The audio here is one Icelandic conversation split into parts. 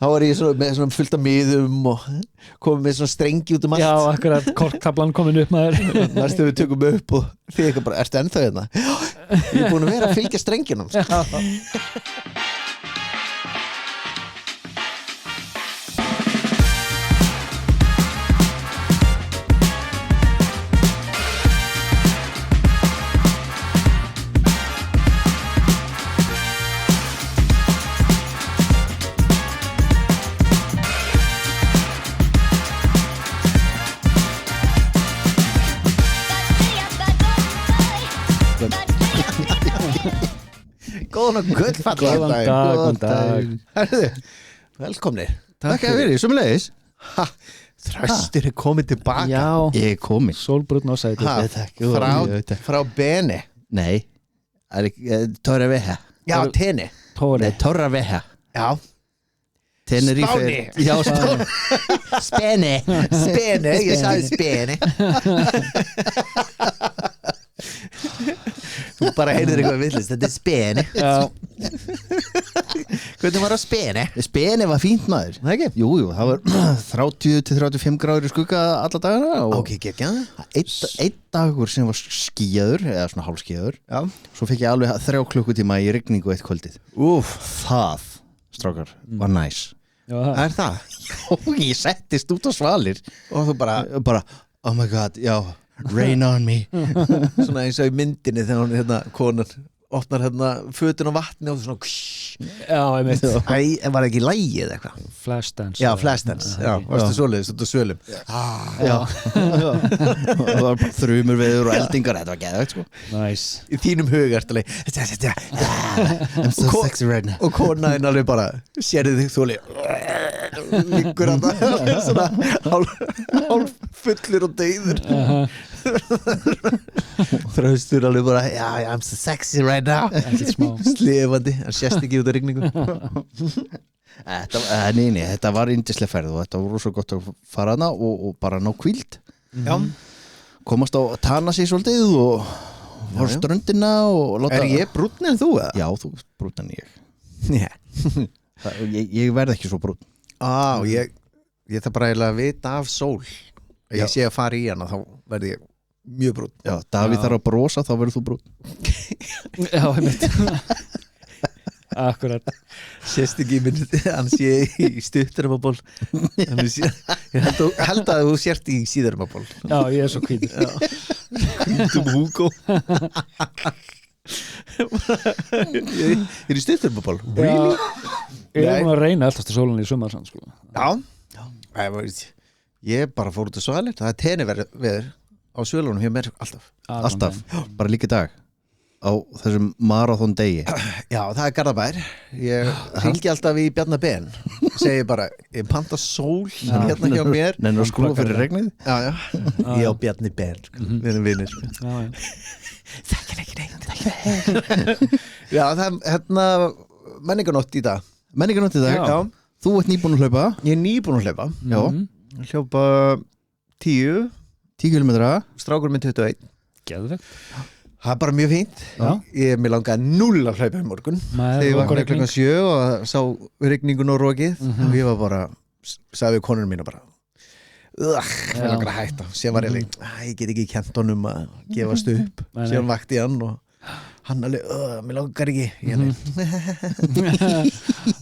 þá var ég með svona fullt af miðum og komið með svona strengi út allt Já, akkurat, korktablan komin upp maður Næstu við tökum upp og þið eitthvað bara, ertu ennþá hérna? Ég búin að vera að fylgja strenginum Góðan og Góðan dag Herðu, velkomnir Takk að verið, sömulegis Þröstur komið tilbaka Já, Ég er komin sólbrunn og sæti frá Beni Nei, er ekki Torra Veha Já, Tenni Tóri Torra Veha Já, Tenerife Spáni. Já, Speni Speni, ég sagði Speni Þú bara heyrðir eitthvað villist Þetta er Speni Já, Hvernig var það Speni? Speni var fínt maður Það ekki? Jú, það var 30-35 gráður í skugga alla dagana og Ok, ekki einn dagur sem var skýjaður eða svona hálfskýjaður Já svo fekk ég alveg 3 klukkutíma í rigningu eitt kvöldið það, strákar, var næs já það Er það? og ég settist út á svalir Og þú bara oh my god, já, rain on me Svona eins og í myndinni þegar hún hérna, konan opnar hérna fötun á vatni og þú svona Já, ég veit Æ, var það ekki lægið eitthvað? Flashdance Já, Flashdance, já, varstu svoleiðis út á svölum já, og það var bara þrumur veður og eldingar, þetta var geðvægt sko Nice Í þínum hug ertu alveg I'm so sexy right now Og konaðinn alveg bara sérðu þig þú alveg liggur að það svona hálf fullur og deyður Þröstur alveg bara I'm so sexy right now Ekkert smá Slefandi, hann sést ekki út af rigningu Þetta var yndislega ferð og þetta voru svo gott að fara hana og bara ná hvíld Já, komast á tana sig svolítið og fór ströndina og láta er ég brúnn en þú eða? Já, þú brúnn en ég Já Ég verð ekki svo brúnn Ég þarf bara eiginlega að vita af sól Ég sé að fara í hana þá verð ég mjög brúnn Já, Davíð þarf að brosa, þá verður þú brúnn Já, ég veit Akkurat Sést ekki minn, hann sé í stuttarmaból Ég held að þú sért í síðarmaból Já, ég er svo hvítur Hvítum Hugo Ég er í stuttarmaból Really? Ég er búin að reyna alltaf sólunni í sumar sko. Já Ég bara fór út að svalir Það er Tenerife á svölunum hjá mér alltaf bara líka í dag á þessum marathon degi Já, það er Garðabær Ég hringi alltaf í Bjarnabenn segi bara, ég panta sól hérna hjá mér Nennir að skrúfa fyrir regnið Já, ég á Bjarnabenn Við erum vinir Þekkir ekki neitt Já, það er hérna menninganótt í dag Menninganótt í dag, Já. Þú ert nýbúin að hlaupa Ég er nýbúin að hlaupa Já, Hljópa 10 10 km Strákur minn 21 Geðvegt Það er bara mjög fínt Já. Mér langaði 0 að hlaupa í morgun Þegar ég var klukkan 7 og sá rigningun og rokið og ég var bara sagði við konunum mína bara ég langar að hætta sem var ég get ekki kent honum að gefast upp sem vakti hann og hann alveg, mér langar ekki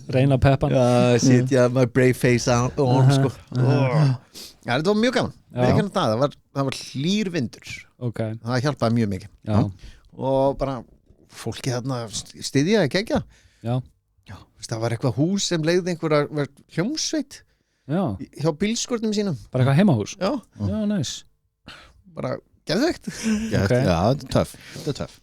Reyna peppan sitja my brave face on sko. Þetta var mjög gaman það var hlýr vindur það hjálpaði mjög mikið og bara fólki þarna styðja að gegja það var eitthvað hús sem leiði einhverja hljómsveit hjá bílskurnum sínum bara eitthvað heimahús já, næs bara geðveikt Já, þetta er töff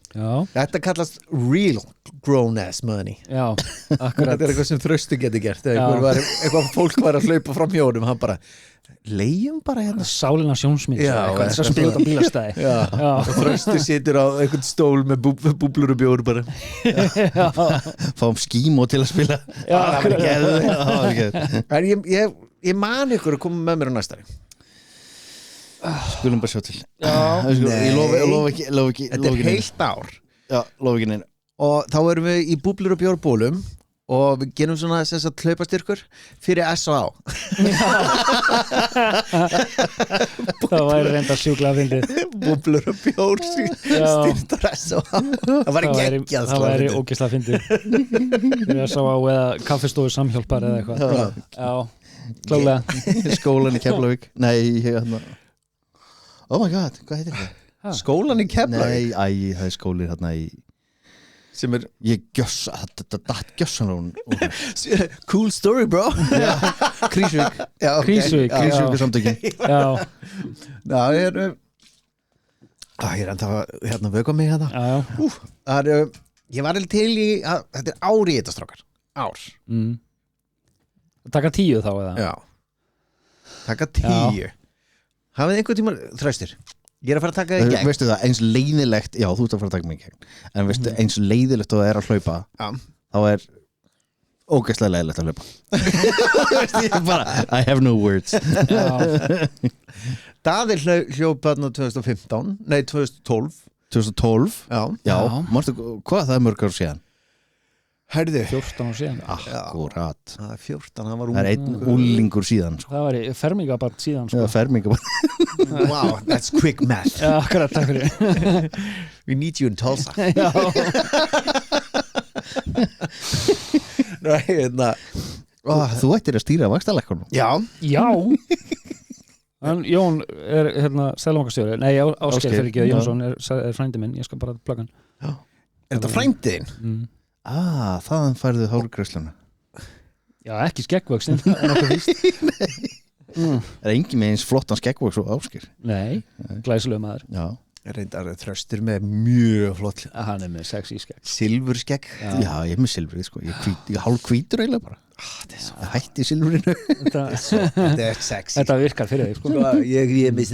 Þetta kallast real grown ass money Já, akkurat Þetta er eitthvað sem Þröstur getur gert eitthvað fólk var að hlaupa fram hjá honum hann bara, leigjum bara hérna Sálina sjónsmið eitthvað þess að spila út á bílastæði og Þröstur situr á einhvern stól með búblur og bjór bara fáum skímó til að spila Já, En ég man ykkur að koma með mér á næstari Skulum bara sjá til Ég lofa ekki Þetta er heilt ár Já, lofa ekki neina og þá erum við í búblur og bjórbólum og við gerum svona þess að hlaupastyrkur fyrir S.A. Það væri reynda sjúklega fyndið. Búblur og bjór styrtar S.A. Það væri geggjað. Það væri ógeðslega fyndið. Fyrir S.A. eða kaffistofu Samhjálpar eða eitthvað. Já, klálega. Skólan í Keflavík. Nei, oh my god, hvað heitir það? Skólan í Keflavík? Nei, það skólir hérna í sem ég gjössa, þetta datt gjössan cool story bro. Krísvík Krísvík samtökin. Já, ég er enda hérna vöka mig hérna. Ég var alveg til í að þetta er ár í þetta strákar. Ár. Taka 10 þá eða? Já. Taka 10. Hafið einhvern tíma þröstir? Ég er að fara að taka það í gegn. Veistu það, eins leiðilegt, já þú ert að fara að taka mig í gegn, en veistu eins leiðilegt og það er að hlaupa, þá er ógeðslega leiðilegt að hlaupa. Veistu, ég bara I have no words. Daði hljóp þarna 2015, nei 2012. 2012? Já. Manstu, hvað það er mörg ár síðan? Herðu 14 ár síðan. Akkurat. Það er 14, það var Það er einn úlingur síðan sko. Það var fermingabarn síðan sko. Fermingabarn. Wow, that's quick math. Já, akkurat, takk fyrir. We need you in Tulsa. Já. Þú ættir að stýra vaxtalækkunum. Já. Jón er seðlabankastjóri. Nei, Ásgeir fyrir ekki, Jónsson er frændi minn. Ég skal bara plugga hann. Er þetta frændiðinn? Þaðan færðu hárgreiðsluna. Já, ekki skeggvöxin en okkur víst. Er engin með eins flottan skeggvöx og Ásgeir? Nei, glæsilega maður. Já. Reyndar þröstur með mjög flott. Hann er með sexy skegg. Silfurskegg. Já, ég er með silfrið sko. Ég er hálf hvítur eiginlega bara. Hætti silfrinu. Þetta er sexy. Þetta virkar fyrir þig sko. Ég er með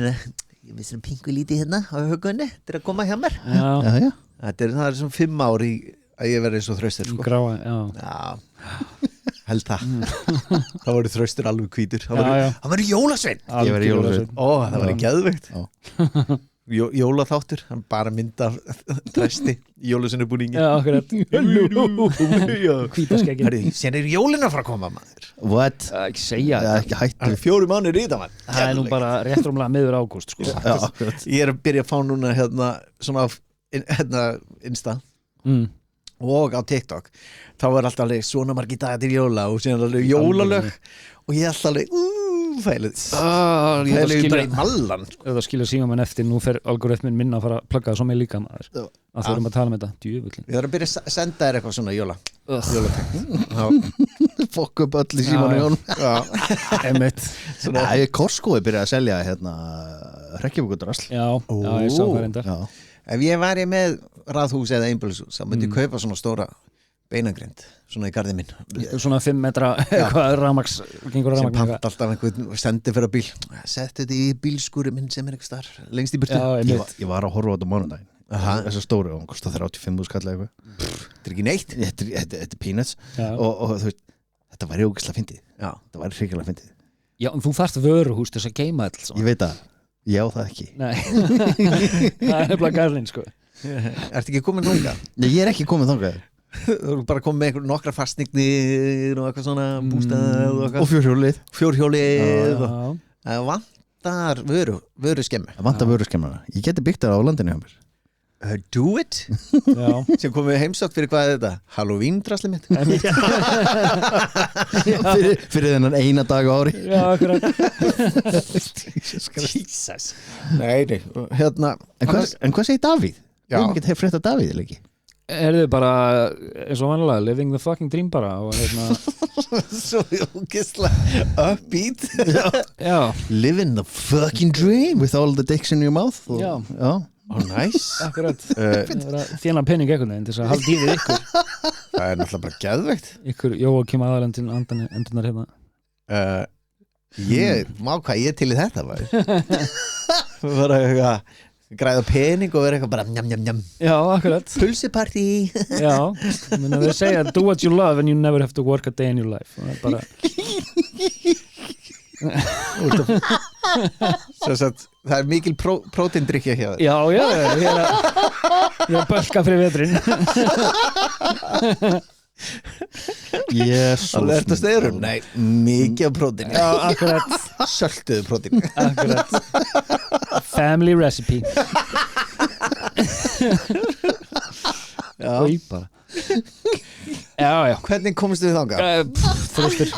svona pingu lítið hérna á högunni til að koma hjá mér. Já. Það er svona 5 ár í að ég verði svo þröstur sko. Gráa, já. Held það. Það voru þröstur alveg hvítur. Það var jólasveinn. Ég var jólasveinn. Það var geðveikt. Jólaþáttur, hann bara mynda þresti í jólasveinabúningi. Já, akkurat. Hvítaskeggin. Sen er jólin að fara að koma maður. What? Ekki segja. Ekki hættu. Það er 4 mánuðir í það maður. Það er nú bara rétt rúmlega miður ágúst sko. Já, akkurat. Ég er að byrja að fá núna svona Insta og á TikTok. Þá er alltaf alveg svona margir dagar til jóla og síðan alveg jólalög og ég er alltaf alveg fælið. Fælið bara í mallan. Ef það skilja síma menn eftir, nú fer algoritmin minna að fara að plugga það svo með líka maður. Að þurfum að tala með þetta, djöfullin. Ég þarf að byrja að senda þér eitthvað svona jólatengt. Fokk upp öll í símanu Jón. Einmitt. Costco er byrjað að selja hrekkjavökudrasl. Já, ég sá það reyndar. Ef ég væri með raðhús eða einbýlishús þá myndi ég kaupa svona stóra beinagrind svona í garðinn minn. Svona 5 metra eitthvað rafmagns gengur sem rafmagn. panta alltaf einhvern sendi fyrir bíl. Setti þetta í bílskúri minn sem er einhver staðar lengst í burtu. Ég var að horfa á þetta mánudaginn. Þessa stóru og hún kostar 35.000 kall eitthvað. Þetta er ekki neitt. Þetta er peanuts. Og þú veist, þetta væri ógeðslega fyndið. Þetta væri hrikalega fyndið. Já, en þú þarft vöruhús til þess að geyma alls. Ég veit það. Ég á það ekki. Nei. Það er nefnilega garðinn sko. Ertu ekki komin þangað? Nei, ég er ekki komin þangað. Þú er bara komið með einhver nokkra fastningnir og eitthvað svona bústað og fjórhjólið. Það vantar vöruskemmu. Það vantar vöruskemmuna. Ég geti byggt það á landinu hjá mér. Do it. Sem komið heimsátt fyrir hvað er þetta? Halloween-drasli mitt. Fyrir þennan eina dag á ári. Já, akkurat. Jesus. Nei. En hvað segir Davíð? Við erum ekki frétt að Davíð eða ekki? Er þið bara eins og vanlega living the fucking dream bara og svo ógeðslega upbeat. Já. Living the fucking dream with all the dicks in your mouth. Já. Nice. Akkurat. Þjána penning einhvern veginn til þess að halda í við ykkur. Það er náttúrulega bara geðveikt. Ykkur Jóakim aðalendin endunar hérna. Má hvað ég til í þetta var. Bara eitthvað græða pening og vera eitthvað bara njam. Já, akkurat. Pulsipartí. Já, menn að þeir segja do what you love and you never have to work a day in your life. Það er bara það er mikil próteindrykkja hjá þér. Já, ég er bölka fyrir veturinn. Jesus. Alveg eftir steyrum? Nei, mikið af prótín. Já, akkurat. Söltuðu prótín. Akkurat. Family recipe. Og bara. Já. Hvernig komstu þið þangað? Þröstur.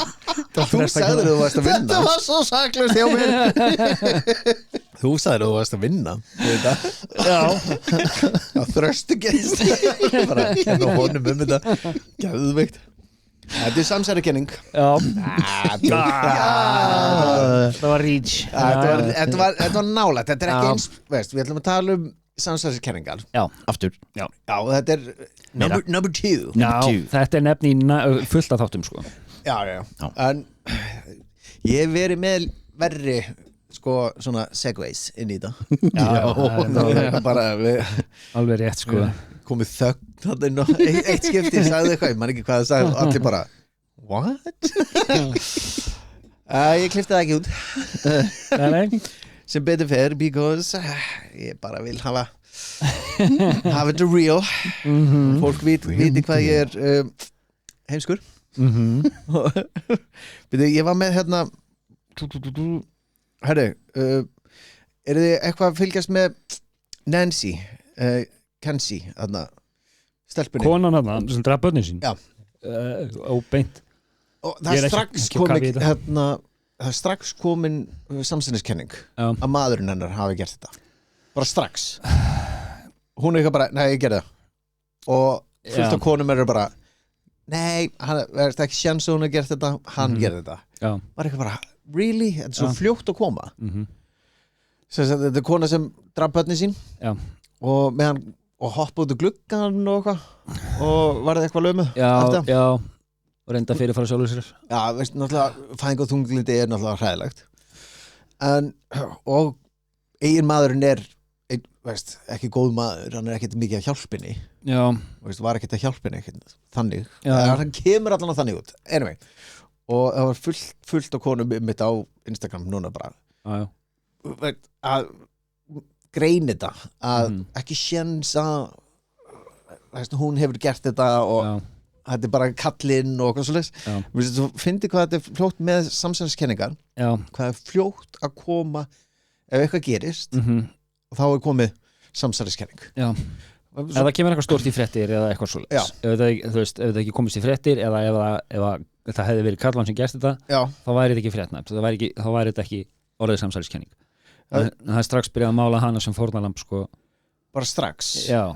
Þú sagðir þú varst að vinna. Þetta var svo saklaust hjá mér. Þú sagðir þú varst að vinna. Já. Þröstu gerist. Bara kenna honum þetta. Geðveikt. Þetta samsærikenning. Já. Það var reach. Þetta var nálægt. Þetta ekki eins, veist, við ætlum að tala samsærikenningar. Já, aftur. Já, þetta number two. Þetta nefni fullt af þáttum sko. Já. En ég hef verið með verri sko svona segways inn í þetta. Já. Bara alveg rétt sko. Komið þögn þarna eitt skipti sagði eitthvað, ég man ekki hvað það sagði og allir bara, what? Ég klifti það ekki út. Nei. Sem betur fer, because ég bara vil hafa it real. Fólk viti hvað ég er heimskur. Ég var með hérna herri, er þið eitthvað að fylgjast með Nancy Kenzie, þarna stelpunni, konan þarna sem draf börnin sín? Já. Óbeint. Og það er strax komin hérna, það er strax komin samsæriskenning að maðurinn hennar hafi gert þetta, bara strax. Hún er eitthvað bara, nei, ég gerði það, og fullt af konum eru bara, nei, hann er ekki sjans að hún að gera þetta, hann gerði þetta. Bara eitthvað bara, really? Þetta er svo fljótt að koma. Þetta er kona sem draf börnin sín og meðan og hoppa út úr gluggan og eitthvað og var það eitthvað lömuð. Já, og reynda fyrirfara sjálfur sér. Já, veist, náttúrulega fæðing og þunglindi er náttúrulega hræðilegt, en og eigin maðurinn er veist, ekki góð maður, hann er ekkert mikið að hjálpinni. Já. Veist, var ekkert að hjálpinni ekkert þannig, hann kemur allan á þannig út anyway, og það var fullt af konum mitt á Instagram núna bara að grein þetta, að ekki séns að hún hefur gert þetta og þetta er bara kallinn og hvað svoleiðis. Þú finnir hvað þetta er fljótt með samsæriskenningar, hvað er fljótt að koma ef eitthvað gerist og þá er komið samsæriskenning. Ef það kemur eitthvað stórt í fréttir eða eitthvað svoleiðis, ef það ekki komist í fréttir eða ef það hefði verið karlan sem gerst þetta, þá væri þetta ekki fréttnæmt, þá væri þetta ekki orðið samsæriskenning. Það er strax byrjað að mála hana sem fórnarlamb sko. Bara strax. Já.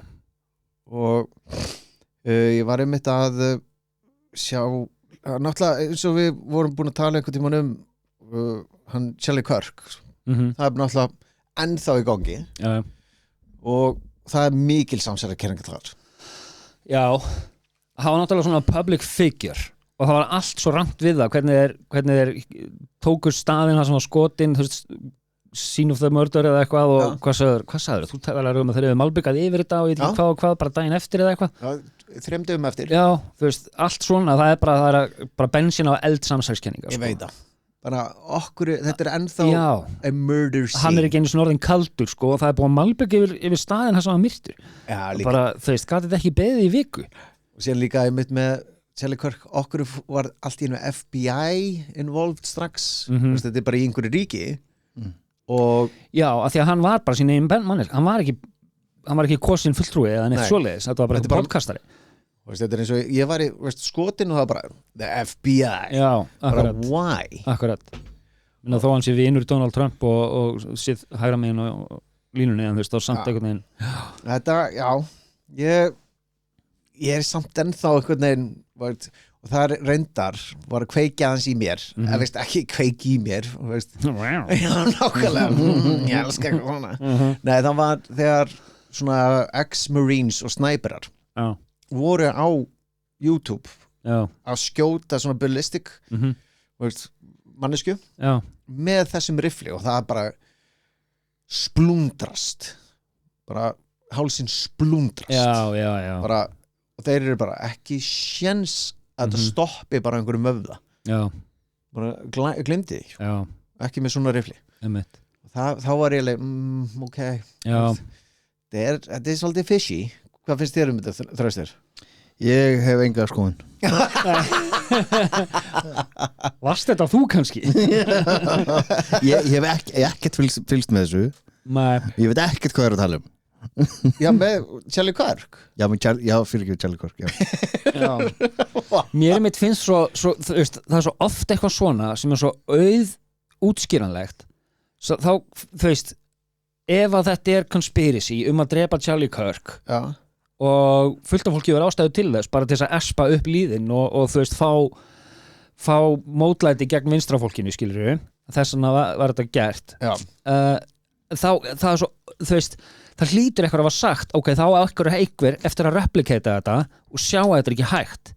Og ég var einmitt að sjá, náttúrulega eins og við vorum búin að tala einhvern tímann hann Charlie Kirk, það er náttúrulega ennþá í gangi. Og það er mikil samsæriskenning þar. Já, það var náttúrulega svona public figure og það var allt svo rangt við það, hvernig þeir tóku staðinn það sem var skotinn, þú veist, Scene of the Murder eða eitthvað og hvað sagður? Þú talar að þeir hefur malbyggað yfir þetta og ég veit ekki hvað, bara daginn eftir eða eitthvað. 3 dögum eftir. Já, þú veist, allt svona, það er bara bensín á eldsamsæriskenningar. Ég veit það. Bara okkur, þetta er ennþá a murder scene. Hann er ekki einu svona orðin kaldur sko og það er búin að malbyggja yfir staðinn það sem hann myrtur. Já, líka. Bara, þú veist, gat þetta ekki beðið í viku. Og síðan líka einmitt með Charlie Kirk, okkur var allt í einu FBI involved strax. Þetta er bara í einhverju ríki. Og já, af því að hann var bara sín eigin mannir, hann var ekki kosin fulltrúi eða neitt svoleiðis, þetta var bara podcastari. Þetta er eins og ég var í skotin og það var bara the FBI. Já, akkurat. Bara why? Akkurat. Þó hann sé vinur Donald Trump og sitt hægra megin og línunni, en þú veist, þá samt einhvern veginn. Þetta, já, ég er samt ennþá einhvern veginn, og það reyndar var að kveikja hans í mér, ekki kveiki í mér, veist. Já, nákvæmlega, ég elska eitthvað svona. Nei, það var þegar svona ex-marines og snæperar voru á YouTube að skjóta svona ballistic mannesku með þessum rifli og það bara splundrast, bara hálsinn splundrast bara, og þeir eru bara ekki séns að þetta stoppi bara einhverjum vöfða bara glimti ekki með svona rifli þá var ég ok þetta er svolítið fishy. Hvað finnst þér um þetta, Þröstur? Ég hef enga skoðun. Varst þetta þú kannski? Ég hef ekkert fylgst með þessu. Nei. Ég veit ekkert hvað að tala Já, með Charlie Kirk Já, fyrir ekki Charlie Kirk Já. Mér mitt finnst svo þú veist, það svo oft eitthvað svona sem svo útskýranlegt þá, þú veist ef að þetta conspiracy að drepa Charlie Kirk og fullt af fólki verið ástæðu til þess bara til þess að espa upp líðin og þú veist fá mótlæti gegn vinstrafólkinu, skilurðu þess vegna var þetta gert það svo, þú veist það hlýtur eitthvað að hafa sagt ok, þá á einhver eftir að replicata þetta og sjá að þetta ekki hægt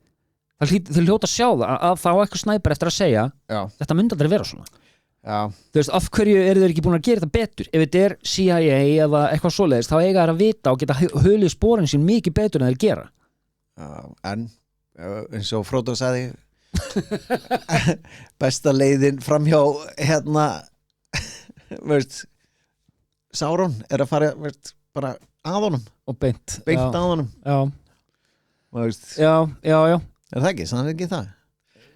þau hljóta að sjá það að þá eitthvað snæper eftir að segja þetta myndi aldrei vera svona þú veist, af hverju eru þeir ekki búin að gera þetta betur ef þetta CIA eða eitthvað svoleiðist þá eiga þeir að vita og geta hulið sporin sín mikið betur en þeir gera en eins og Frodo sagði besta leiðin framhjá veist Sauron að fara bara að honum og beint að honum já er það ekki, sann ekki það?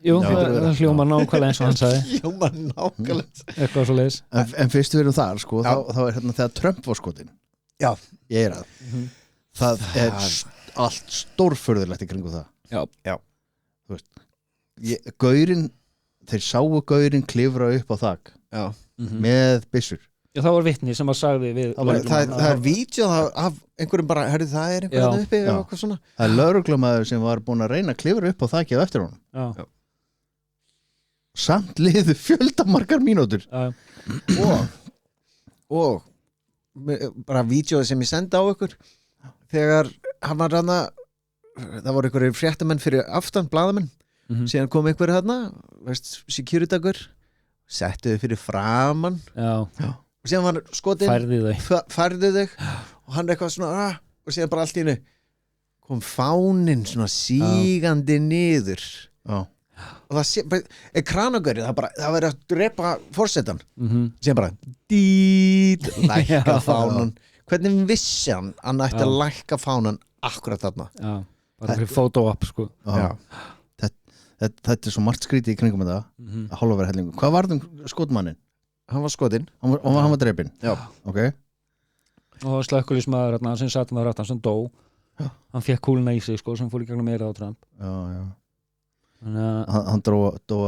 Jú, það hljómar nákvæmlega eins og hann sagði hljómar nákvæmlega eitthvað svo leiðis en fyrst við erum þar sko, þá er þegar Trump var skotin ég er það allt stórfurðulegt í kringu það þú veist gaurinn, þeir sáu gaurinn klifra upp á þak með byssur það var vitni sem að sagði við það er vídeo af einhverjum bara, herri það er einhverjum uppi og eitthvað svona það er lögreglumæður sem var búin að reyna að klifra upp á þakið eftir honum samt liðu fjöldamargar mínútur og bara vídeoði sem ég sendi á ykkur þegar hann var hana það voru einhverjir fréttamenn fyrir aftan blaðamenn síðan kom einhverjir hana security-dagur settu þau fyrir framann og síðan var skotinn færðu þig og hann eitthvað svona og síðan bara allt í hennu kom fáninn svona sígandi niður og það kranagörið það verið að drepa forsetan síðan bara dít lækka fánan hvernig vissi hann ætti að lækka fánan akkurat þarna bara fyrir photo-op sko þetta er svo margt skrítið í kringum þetta að hálfa verið hellingu hvað var skotmannin? Hann var skotinn og hann var drepinn okay. og slökkulismæður sem satt með rættan sem dó hann fekk kúluna í sig sko, sem fór í gegnum meira á Trump hann dó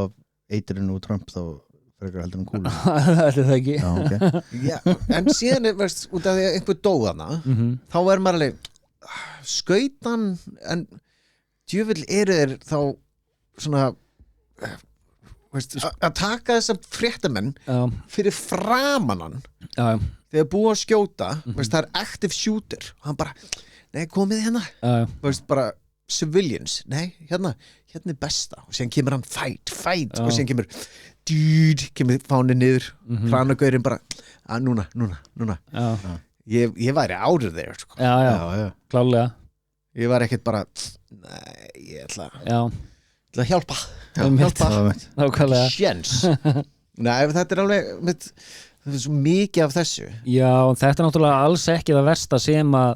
af eitrinu úr Trump þá frekar heldur hann kúluna það er það ekki okay. en síðan veist, út af því að einhver dó þarna þá er maður alveg skautan en djöfull eru þeir þá svona að taka þessa fréttamenn fyrir framannan þegar búið að skjóta það er active shooter og hann bara, nei komið hérna bara civilians, nei hérna er besta og síðan kemur hann fight og síðan kemur fánið niður kranagaurin bara, núna ég væri árið þeir sko. klálega ég var ekkert bara nei, ég ætla að hjálpa sjens nei, þetta er alveg það er svo mikið af þessu þetta er náttúrulega alls ekki það versta sem að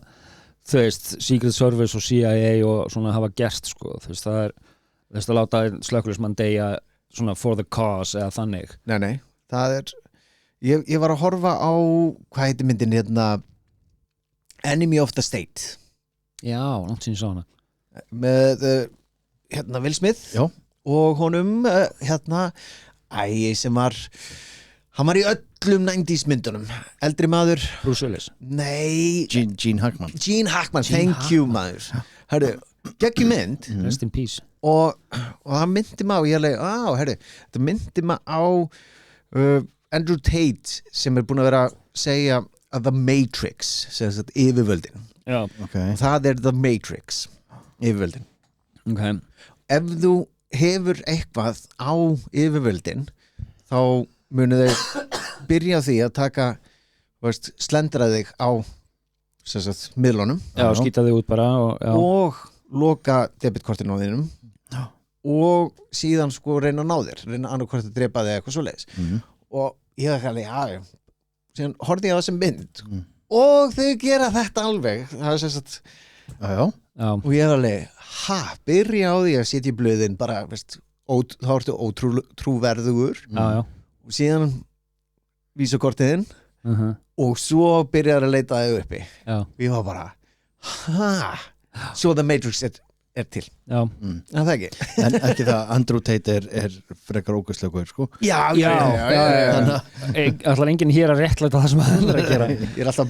þú veist, Secret Service og CIA og svona hafa gert sko, þú veist, það er þú veist að láta slökkviliðsmann deyja svona for the cause eða þannig nei, það er ég var að horfa á, hvað heitir myndin hérna Enemy of the State langt síðan svona með hérna Will Smith og honum sem var hann var í öllum 90s myndunum eldri maður Bruce Willis nei Gene Hackman thank you maður herru, geggjum mynd rest in peace og það myndi maður þetta myndi maður á Andrew Tate sem er búin að vera að segja að The Matrix sem sagt yfirvöldin okay. það er The Matrix yfirvöldin ef þú hefur eitthvað á yfirvöldin þá munu þeir byrja á því að taka slendra þig á miðlunum skýta þig út bara og loka debitkortinu á þínum og síðan sko reyna að ná þér reyna annarkvort að drepa þig eitthvað svoleiðis og ég var alveg síðan horfði ég á þessum mynd og þau gera þetta alveg það er og ég var alveg byrja á því að setja í blöðin bara, veist, þá ertu ótrúverðugur og síðan vísa kortiðinn og svo byrjar að leita þau uppi og ég var bara svo The Matrix er til það ekki en ekki það Andrew Tate er frekar ógæslegur sko já ætlar enginn hér að réttlæta það sem hann er að gera ég er alltaf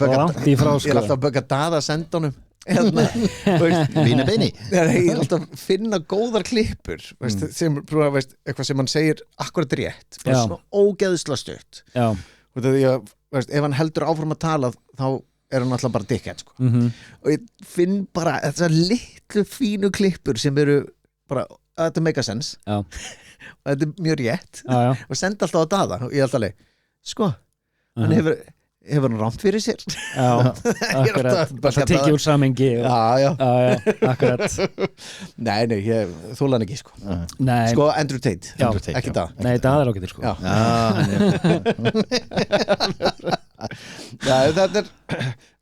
að bögga Dada að senda honum Vína beini ég er alltaf að finna góðar klippur sem, eitthvað sem hann segir akkurat rétt bara svona ógeðsla stutt og ef hann heldur áfram að tala þá er hann alltaf bara dickhead sko. Og ég finn bara þessar litlu fínu klippur sem eru bara, þetta make a sense og þetta er mjög rétt og senda alltaf á Dada og ég er alltaf leið sko, hann hefur hann rámt fyrir sér akkurat, það tekið úr samengi akkurat nei, ég þóla hann ekki sko sko Andrew Tate, ekki það nei, það er ágættir sko það er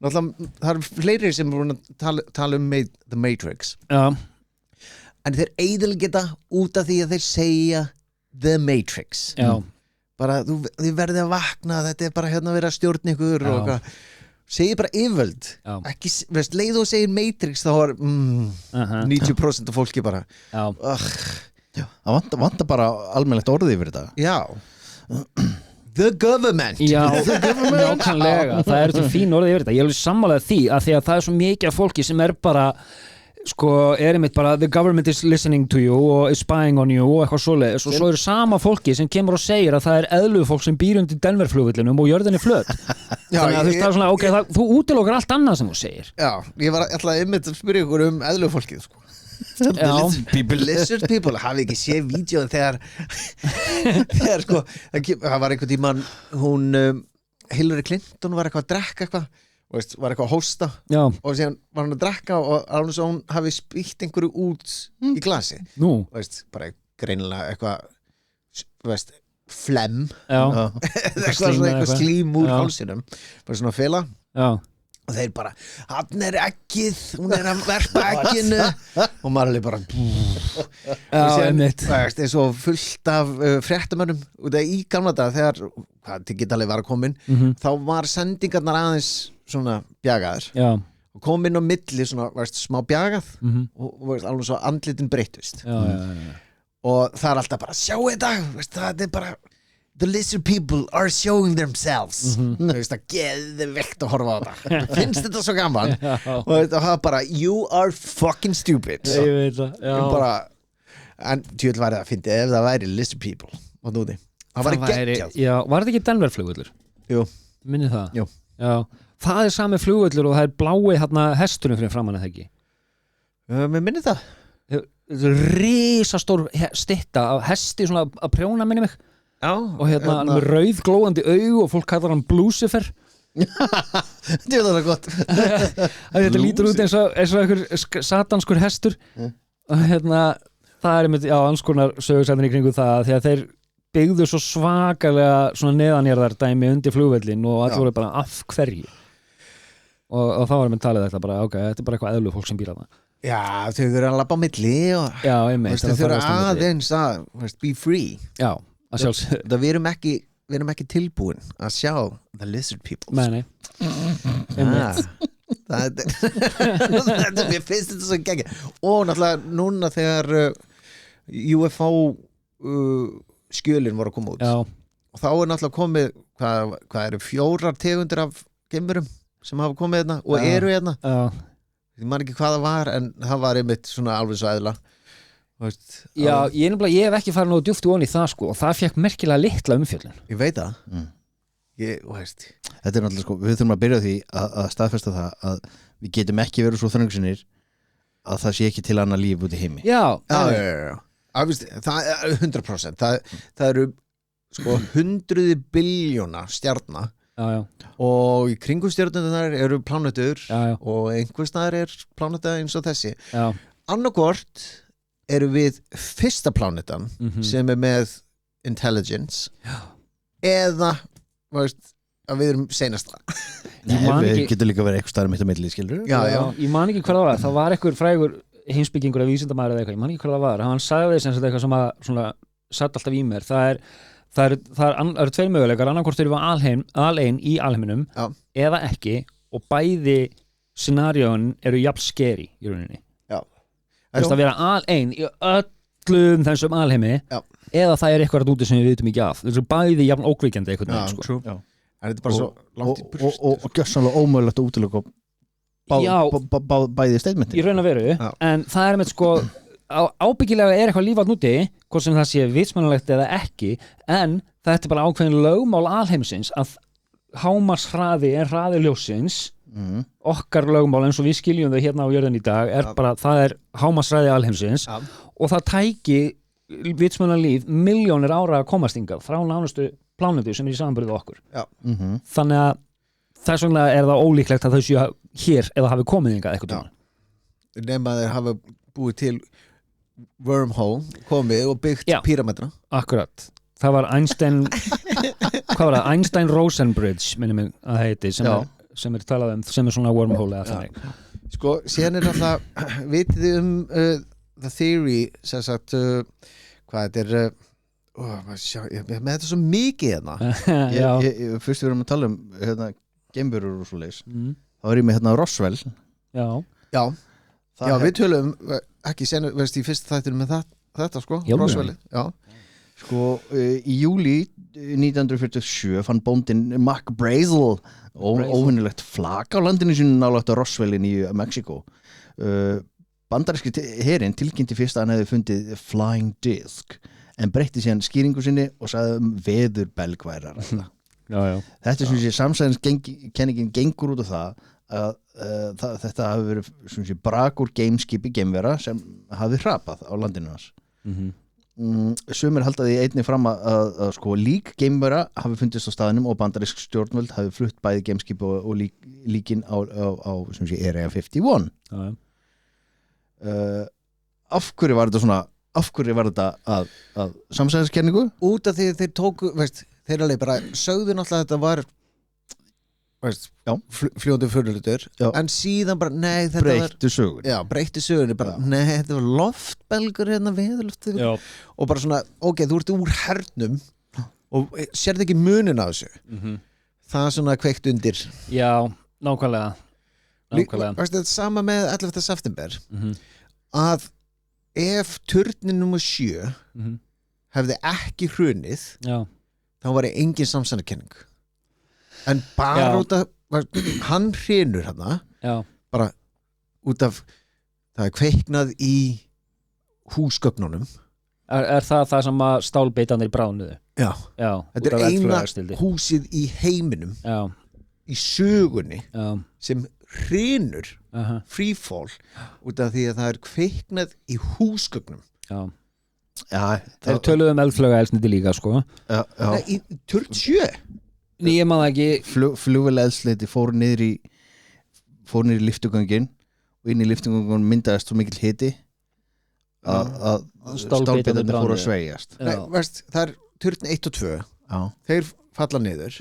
náttúrulega, það eru fleiri sem voru að tala The Matrix en þeir eyðileggja út af því að þeir segja The Matrix bara, þið verðið að vakna þetta er bara hérna að vera að stjórna ykkur og eitthvað, segir bara yfirvöld ekki, veist, leið og segir Matrix þá var 90% af fólki bara það vantar bara almennilegt orðið yfir þetta The government nákvæmlega, það eru til fín orðið yfir þetta ég vil sammála því að það er svo mikið af fólki sem er bara sko, er einmitt bara the government is listening to you og is spying on you og eitthvað svoleiðis og svo eru sama fólki sem kemur og segir að það er eðlugu fólk sem býr undir Denver-flugvellinum og jörðin er flöt þannig að það er svona, ok, þú útilokar allt annað sem þú segir ég var alltaf einmitt að spyrja ykkur eðlugu fólkið sko Lizard people hafi ekki séð vídeóin þegar sko það var einhvern tímann hún Hillary Clinton var eitthvað að drekka eitthvað var eitthvað að hósta og síðan var hann að drekka og alveg svo hún hafi spýtt einhverju út í glasi bara greinilega eitthvað flem eitthvað slím úr hálsinum bara svona fela og þeir bara, hann er ekkið hún er að verpa ekkinu og maður er bara og síðan eins og fullt af fréttamönnum og það í gamla dag þegar digitalið var að komin þá var sendingarnar aðeins svona bjagaður og kom inn á milli svona smá bjagað og alveg svo andlitin breyttust og það er alltaf bara sjá þetta það er bara the lizard people are showing themselves það geði vekt að horfa á þetta finnst þetta svo gaman og það er bara you are fucking stupid bara, en tjóðlega væri það að finna ef það væri lizard people það væri geggjað var þetta ekki Denver-flugvöllur? Jú minni það? Já. Það er sami flugvöllur og það er blái hérna hesturinn fyrir framan eða ekki? Mér minni það risastór stytta af hesti svona að prjóna minni mig og hérna hann með rauð glóandi augu og fólk kallar hann Lucifer það er gott þetta lítur út eins og einhver satanskur hestur og hérna það er einmitt alls konar sögursættin í kringu það því að þeir byggðu svo svakalega svona neðanjarðar dæmi undir flugvöllin og allir voru bara af hverju og þá varum við talið þetta bara ok, þetta er bara eitthvað eðlu fólk sem býr að það þau eru að labba á milli og þau eru aðeins að be free að sjálfsögðu við erum ekki tilbúin að sjá the lizard people nei mér finnst þetta svo geggi og náttúrulega núna þegar UFO skjölin voru að koma út og þá er náttúrulega komið hvað eru 4 tegundir af geimverum sem hafa komið hérna og eru hérna ég man ekki hvað það var en það var einmitt svona alveg svo eðla ég hef ekki farið nógu djúpt í það sko og það fekk merkilega litla umfjöllun ég veit það þetta er náttúrulega sko, við þurfum að byrja því að staðfesta það að við getum ekki verið svo þröngsinir að það sé ekki til annað líf út í heimi það er 100% það eru sko 100 biljóna stjarna og í kringum stjörnurnar eru plánetur og einhvers staðar er pláneta eins og þessi annarkvort eru við fyrsta plánetan sem er með intelligence eða að við erum seinasta Við getum líka verið eitthvað starf mitt á milli, skilur Já, ég man ekki hvað það var eitthvað frægur heimsbyggingur af vísindamaður eða eitthvað, ég man ekki hvað það var hann sagði þess að eitthvað sem að svona, satt alltaf í mér það eru tveir möguleikar annarkvort eru við alein í alheiminum eða ekki og bæði scenarión eru jafn skeri í rauninni þess að vera alein í öllum þessum alheimi eða það er eitthvað úti sem við vitum ekki af þessu bæði jafn ókvíkjandi eitthvað sko. En þetta er bara svo langt í burst og gjörsamlega ómögulegt að útiloka bæði statementin í raun að veru, en það er með sko ábyggilega er eitthvað líf að núti hvort sem það sé vitsmannalegt eða ekki en þetta er bara ákveðin lögmál alheimsins að hámarshraði er hraði ljóssins okkar lögmál eins og við skiljum þau hérna á jörðin í dag er bara, það er hámarshraði alheimsins og það tæki vitsmannalíf milljónir ára að komast hingað frá nánustu plánetu sem er í samanburði okkur þannig að þess vegna er það ólíklegt að þau séu hér eða hafi komið hingað eitthvað tíma nema þeir hafa búið til wormhole, komið og byggt píramidra akkurat, það var Einstein hvað var það, Einstein-Rosen-bridge minnum mig að heiti sem er talað sem er svona wormhole eða þannig sko, síðan er alltaf vitið þið the theory sem sagt hvað þetta er með þetta svo mikið hérna fyrst við erum að tala hérna, geimverur og svo leis þá er ég með hérna Roswell já við tölum ekki senu, veist í fyrst þættinu með þetta sko, Roswell sko, í júli 1947 fann bóndinn Mac Brazel óvinnilegt flak á landinu sínu nálægt á Roswellin í Mexiko bandaríski herinn tilkynnti fyrst að hann hefði fundið flying disc en breytti síðan skýringu sinni og sagði veðurbelgværar þetta er svona samsæðiskenningin gengur út af það að þetta hafi verið svona brakur geimskipi geimvera sem hafi hrapað á landinu hans sumir haldaði einnig fram að sko lík geimvera hafi fundist á staðnum og bandarísk stjórnvöld hafi flutt bæði geimskipi og líkin á Area 51 af hverju var þetta svona að samsæðiskenningu? Út af því þeir tóku, veist, þeir alveg bara sögðu náttúrulega að þetta var fljótu fyrirlutur en síðan bara, nei þetta breyttu sögunni bara, nei þetta var loftbelgur hérna veðurloft og bara svona, ok, þú ert úr hernum og sérðu ekki munin á þessu það er svona kveikt undir nákvæmlega þetta er sama með 11. september að ef turnin nummer 7 hefði ekki hrunið þá var engin samsæðiskenning en bara út af hann hrynur hana bara út af það er kveiknað í húsgögnunum er það sem að stálbeitanir bráðnuðu þetta er eina húsið í heiminum í sögunni sem hrynur freefall út af því að það er kveiknað í húsgögnum þeir töluðu eldflöga elsniti líka sko í turn 7 ég maður ekki flugvélaeldsneyti fór niður í lyftugöngin og inn í lyftugöngin myndaðist svo mikil hiti að stálbitarnir fóru að sveigjast það er turn 1 og 2 þeir falla niður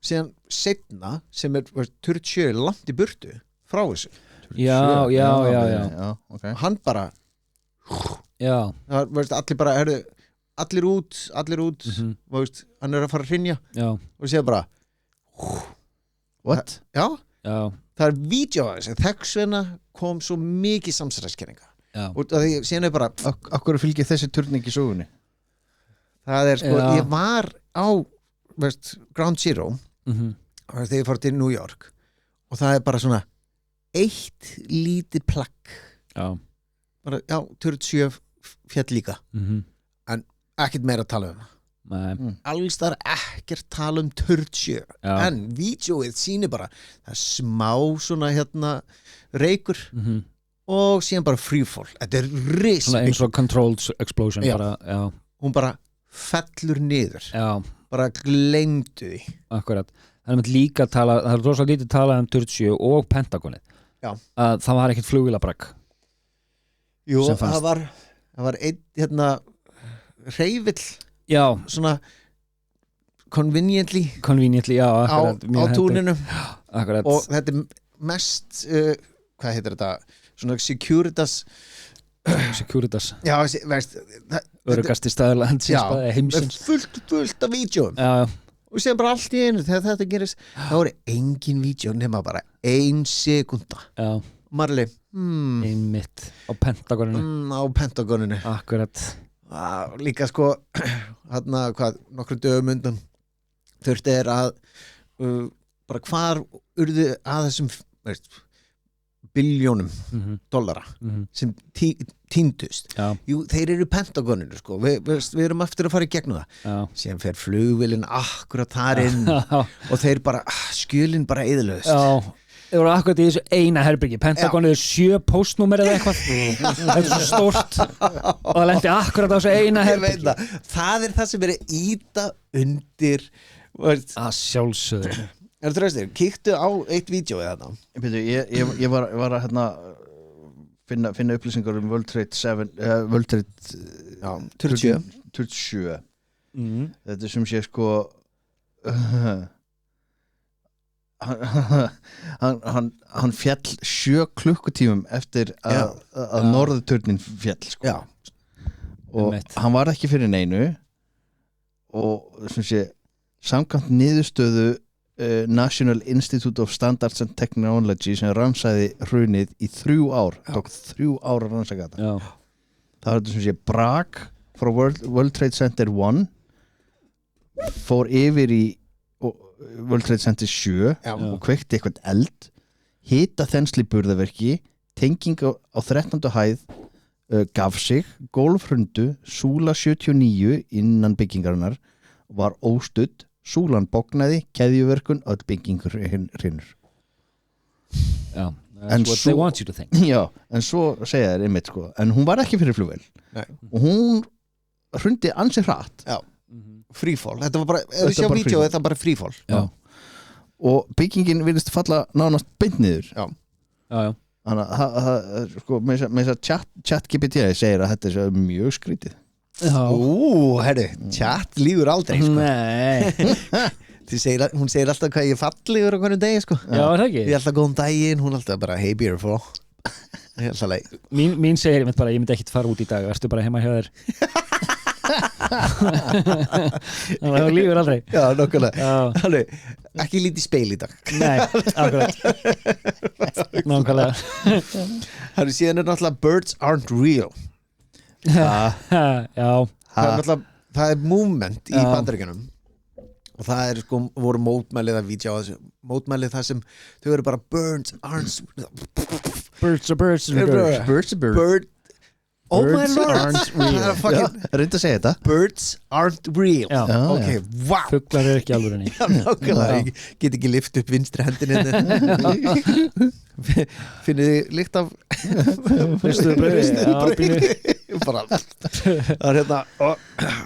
síðan setna sem er turn 7 langt í burtu frá þessu okay. hann bara allir bara allir út hann er að fara að hrynja og séð bara what? það er vídeo að þessu þess vegna kom svo mikið samsæðiskenninga og því síðan er bara okkur fylgir þessi turningi sögunni það er sko, ég var á Ground Zero þegar ég fór til New York og það er bara svona eitt lítið plagg bara, turn 7 fjall líka en ekkert meira að tala um alls það er ekkert tala um turn 7 en vídeóið sýnir bara það er smá svona hérna reykur og síðan bara freefall þetta er svona eins og controlled explosion hún bara fellur niður bara gleymdu því akkurat, það er líka tala það er rosalega lítið talað um turn 7 og Pentagonið að það var ekkert flugvélabrak jú, það var einn hérna hreyfill svona conveniently já, akkurat, á túninu akkurat. Og þetta mest hvað heitir þetta, svona Securitas já, veist öruggasti staður landsins heimsins fullt af vídeóum og sér bara allt í einu þegar þetta gerist þá er engin vídeó nema bara 1 sekúnda og maður einmitt á Pentagoninu akkurat líka sko hérna nokkru dögum undan þurfti að bara hvar urðu að þessum biljónum dollara sem týndust jú, þeir eru Pentagoninu sko við erum eftir að fara í gegnum það síðan fer flugvélin akkurat þar inn og þeir bara skjölin bara eyðilegust þeir voru akkurat í þessu eina herbyrgi Pentagonið 7 póstnúmer eða eitthvað þetta er svo stórt og það lendi akkurat á þessu eina herbyrgi það er það sem er að ýta undir að sjálfsögðu kíktu á eitt vídeo eða ég var að finna upplýsingar World Trade 27 þetta sem sé sko hann fjall 7 klukkutímum eftir að norðurturnin fjall sko. Og hann var ekki fyrir neinu og sem sé samkvæmt niðurstöðu National Institute of Standards and Technology sem rannsæði hrunið í 3 ár tók 3 ár að rannsæka þetta það var þetta sem sé brak frá World Trade Center 1 fór yfir í World Trade Center 7 og kveikti eitthvað eld hita þensli burðaverki tenging á 13. hæð gaf sig, gólfhrundu súla 79 innan byggingarinnar var óstudd súlan bognaði, keðjuverkun öll byggingur hrinur that's what they want you to think en svo segja þér einmitt sko en hún var ekki fyrir flugvél og hún hrundi ansi hratt freefall, þetta var bara ef við sjá vídeo þetta var bara freefall og byggingin virðist falla nánast beint niður þannig að sko með þess að ChatGPT segir að þetta er mjög skrítið herru, chat lífur aldrei sko. Nei hún segir alltaf hvað ég fallegur á hvernig degi sko. Já, er það ekki? Ég er alltaf góðan daginn, hún er alltaf bara hey beautiful mín segir ég myndi ekkit fara út í dag verðstu bara heima hjá þér þannig að það lífur aldrei já, nokkulega ekki lítið speil í dag nei, akkurat nákvæmlega það síðan er náttúrulega birds aren't real það er movement í Bandaríkjunum og það er sko voru mótmælið að vídja á þessu mótmælið það sem þau eru bara birds oh my lord reynda að segja þetta birds aren't real ok, wow fuglar eru ekki alveg henni ég get ekki lift upp vinstri hendin finnið þið lykt af fyrstu bröði bara það er hérna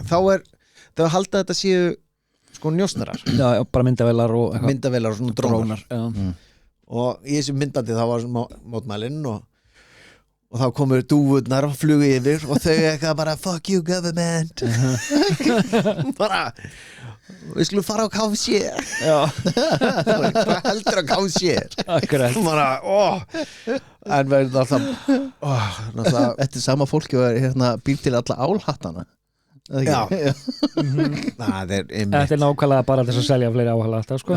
þá halda þetta séu sko njósnarar bara myndavélar og svona drónar og í þessu myndandi þá var mótmælinn og þá komur dúvurnar og flugu yfir og þau eitthvað bara fuck you government bara við skulum fara á KFC hvað heldur á KFC bara en verður alltaf þetta er sama fólki og býr til alla álhattana þetta er nákvæmlega bara þess að selja fleiri áhalatta sko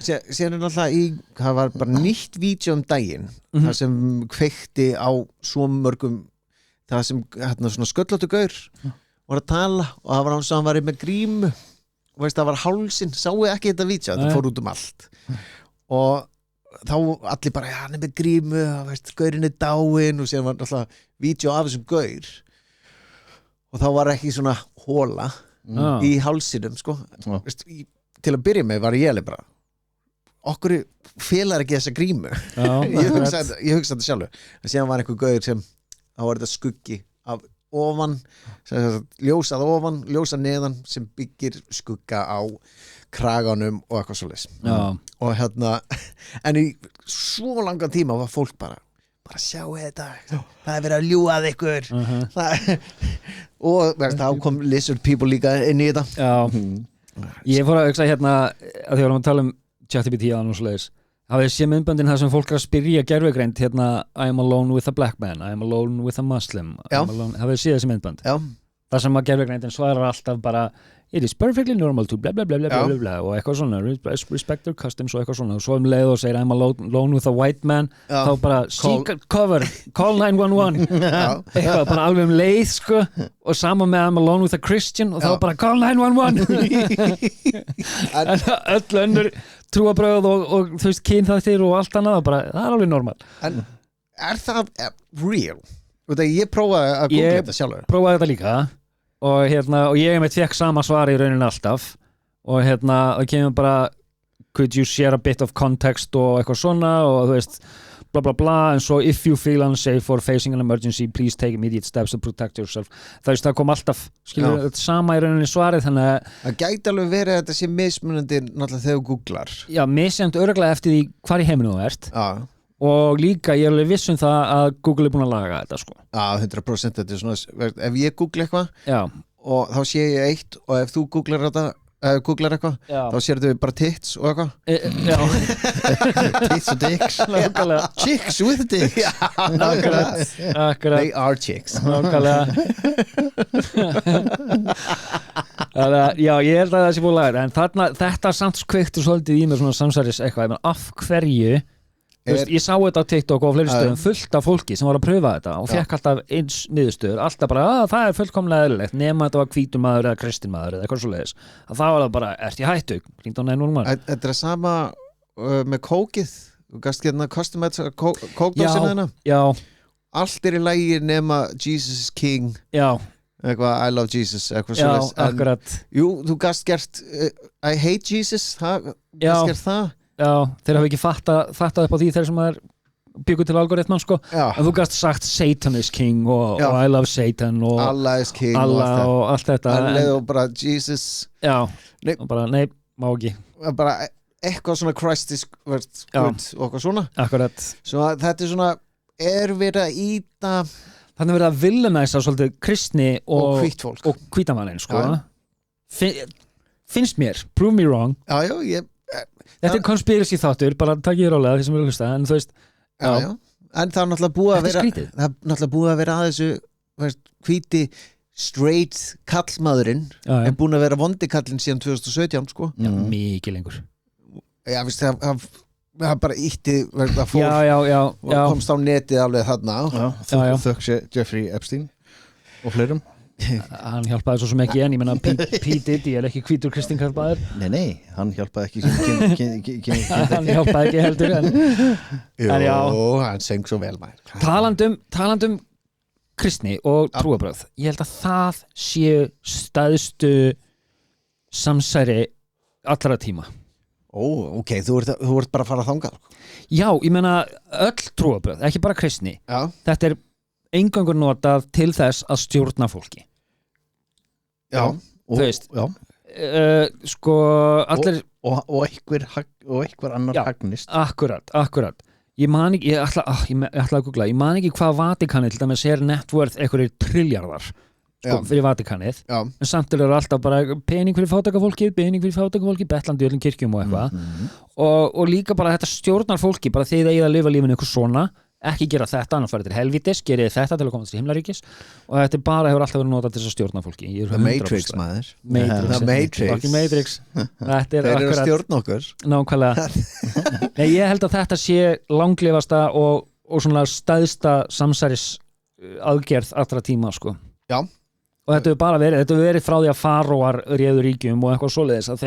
síðan er náttúrulega það var bara nýtt vídeo daginn það sem kveikti á svo mörgum það sem svona sköllóttu gaur var að tala og það var hann var með grímu og veist það var hálsinn sáu ekki þetta vídeo það fór út allt og þá allir bara hann með grímu veist gaurinn dáinn og síðan var náttúrulega vídeo af þessum gaur og þá var ekki svona hóla í hálsinum sko veist, til að byrja með var ég alveg bara okkur félar ekki þessa grímu ég hugsaði þetta sjálfur en síðan var einhver gauður sem þá var þetta skuggi af ofan ljósað ofan, ljósað neðan sem byggir skugga á kraganum og eitthvað svoleiðis og en í svo langan tíma var fólk bara sjáu þetta það er verið að ljúga að ykkur og veist, þá kom lizard people líka inn í þetta Ég fór að hugsa hérna að því vorum að tala ChatGPT og svoleiðis. Hafið séð myndböndin það sem fólk er að spyrja gervigreind hérna I'm alone with a black man, I'm alone with a Muslim. Hafið séð þessi myndbönd? Já. Það sem að gervigreindin svarar alltaf bara it is perfectly normal to bla bla bla bla bla bla og eitthvað svona respect their customs og eitthvað svona og svo leið og segir I'm alone with a white man þá bara call 911 eitthvað bara alveg leið sko og sama með I'm alone with a Christian og þá bara call 911 en öll önnur trúarbrögð og þú veist kynþættir og allt annað bara það er alveg normal. En það real? Ég prófaði að googla þetta sjálfur. Ég prófaði þetta líka og ég fekk sama svar í rauninni alltaf og það kemur bara could you share a bit of context og eitthvað svona og þú veist bla bla bla and so if you feel unsafe or facing an emergency please take immediate steps to protect yourself. Það kom alltaf skilur þetta sama í rauninni svarið þannig að það gæti alveg verið að þetta sé mismunandi náttúrulega þegar þú googlar. Já, misjæmt örugglega eftir því hvar í heiminum þú ert. Já. Og líka ég er alveg viss það að Google er búin að laga þetta sko. Já, 100% þetta er svona ef ég googla eitthvað og þá sé ég eitt og ef þú googlar eitthvað þá sér þau bara tits og eitthvað tits og dicks chicks with dicks they are chicks já, ég held að það sé búin að laga en þetta samt kveiktu svolítið í mér svona samsæris eitthvað af hverju ég sá þetta á TikTok og á fleiri stöðum fullt af fólki sem var að pröfa þetta og fekk alltaf eins niðurstöður, alltaf bara það er fullkomlega eðlilegt, nema þetta var hvítur maður eða kristin maður eða eitthvað svoleiðis að það var það bara, ert í hættu, hringt á 911. Þetta er sama með kókið þú gast hérna customize kókdósina hérna allt er í lagi nema Jesus is King eitthvað I love Jesus eitthvað svoleiðis akkurat jú, þú gast gert I hate Jesus gast gert það Já, þeir hafa ekki fattað upp á því þeir sem er byggur til algoritman sko en þú gast sagt Satan is king og I love Satan og Allah is king og allt þetta og bara Jesus og bara nei, má ekki bara eitthvað svona Christ is good og eitthvað svona akkurat svo þetta er svona verið að íta þannig verið að villanæsa svolítið kristni og hvítamannin sko finnst mér, prove me wrong þetta er conspiracy þáttur, bara takk ég rálega því sem við erum að hlusta, en þú veist en það er náttúrulega búið að vera að þessu hvíti straight kallmaðurinn er búin að vera vondi kallinn síðan 2017 sko mikið lengur það bara ítti að fór og komst á netið alveg þarna þökk sé Jeffrey Epstein og fleirum hann hjálpaði svo sem ekki en ég menna P. Diddy er ekki hvítur Kristinn Karlbæður nei, hann hjálpaði ekki hann hjálpaði ekki heldur en já hann söng svo vel maður talandum kristni og trúarbrögð ég held að það séu stæðstu samsæri allra tíma ok, þú ert bara að fara þangað já, ég menna öll trúarbrögð, ekki bara kristni þetta er engangur notað til þess að stjórna fólki þú veist sko allir og einhver annar hagnist akkurat ég ætla að googla, ég man ekki hvað Vatikanið til dæmis er net worth einhverjir triljarðar fyrir Vatikanið en samt eru alltaf bara pening fyrir fátækafólki betlandi í öllum kirkjum og eitthvað og líka bara þetta stjórnar fólki bara þegar það að lifa lífinu eitthvað svona ekki gera þetta, annars farið til helvítis gerið þetta til að komast til himlaríkis og þetta bara hefur alltaf verið notað til þess að stjórna fólki The Matrix maður Matrix þeir eru að stjórna okkur nákvæmlega nei, ég held að þetta sé langlifasta og svona stæðsta samsæris aðgerð allra tíma sko já og þetta hefur verið frá því að faróar réðu ríkjum og eitthvað svoleiðis að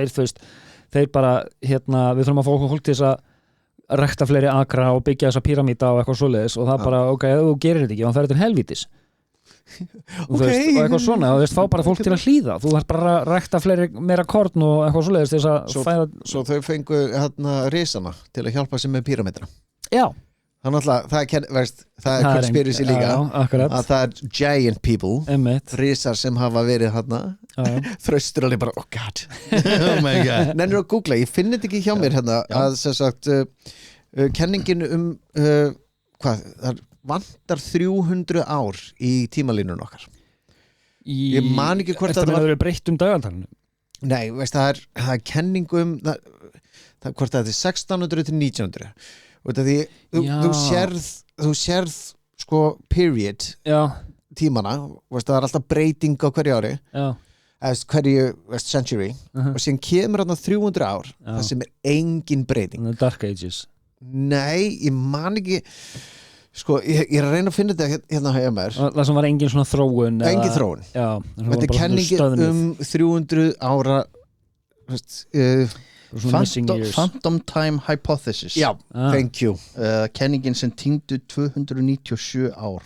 þeir bara við þurfum að fá fólk til þess að rekta fleiri akra og byggja þessa píramíta og eitthvað svoleiðis og það bara, ok, ef þú gerir þetta ekki þá ferður til helvítis og eitthvað svona, og fá bara fólk til að hlýða þú þarf bara að rekta meira korn og eitthvað svoleiðis til þess að fæða Svo þau fengu risana til að hjálpa sig með píramítra Já Þannig að það er conspiracy líka að það er giant people risar sem hafa verið hérna þraustur alveg bara, oh god oh my god nennir að googla, ég finn þetta ekki hjá mér hérna að sem sagt kenningin hvað, það vantar 300 ár í tímalínun okkar ég man ekki hvort það verið breytt dagaltalinu Nei, veist, það er kenningum það hvort það er 1600 til 1900 og þú sérð sko period tímana, veist, það er alltaf breyting á hverju ári hverju century og síðan kemur þarna 300 ár það sem er engin breyting The Dark Ages Nei, ég man ekki sko, ég er að reyna að finna þetta hérna hjá mér það sem var engin svona þróun engin þróun þetta er kenningin 300 ára Phantom Time Hypothesis thank you kenningin sem týndu 297 ár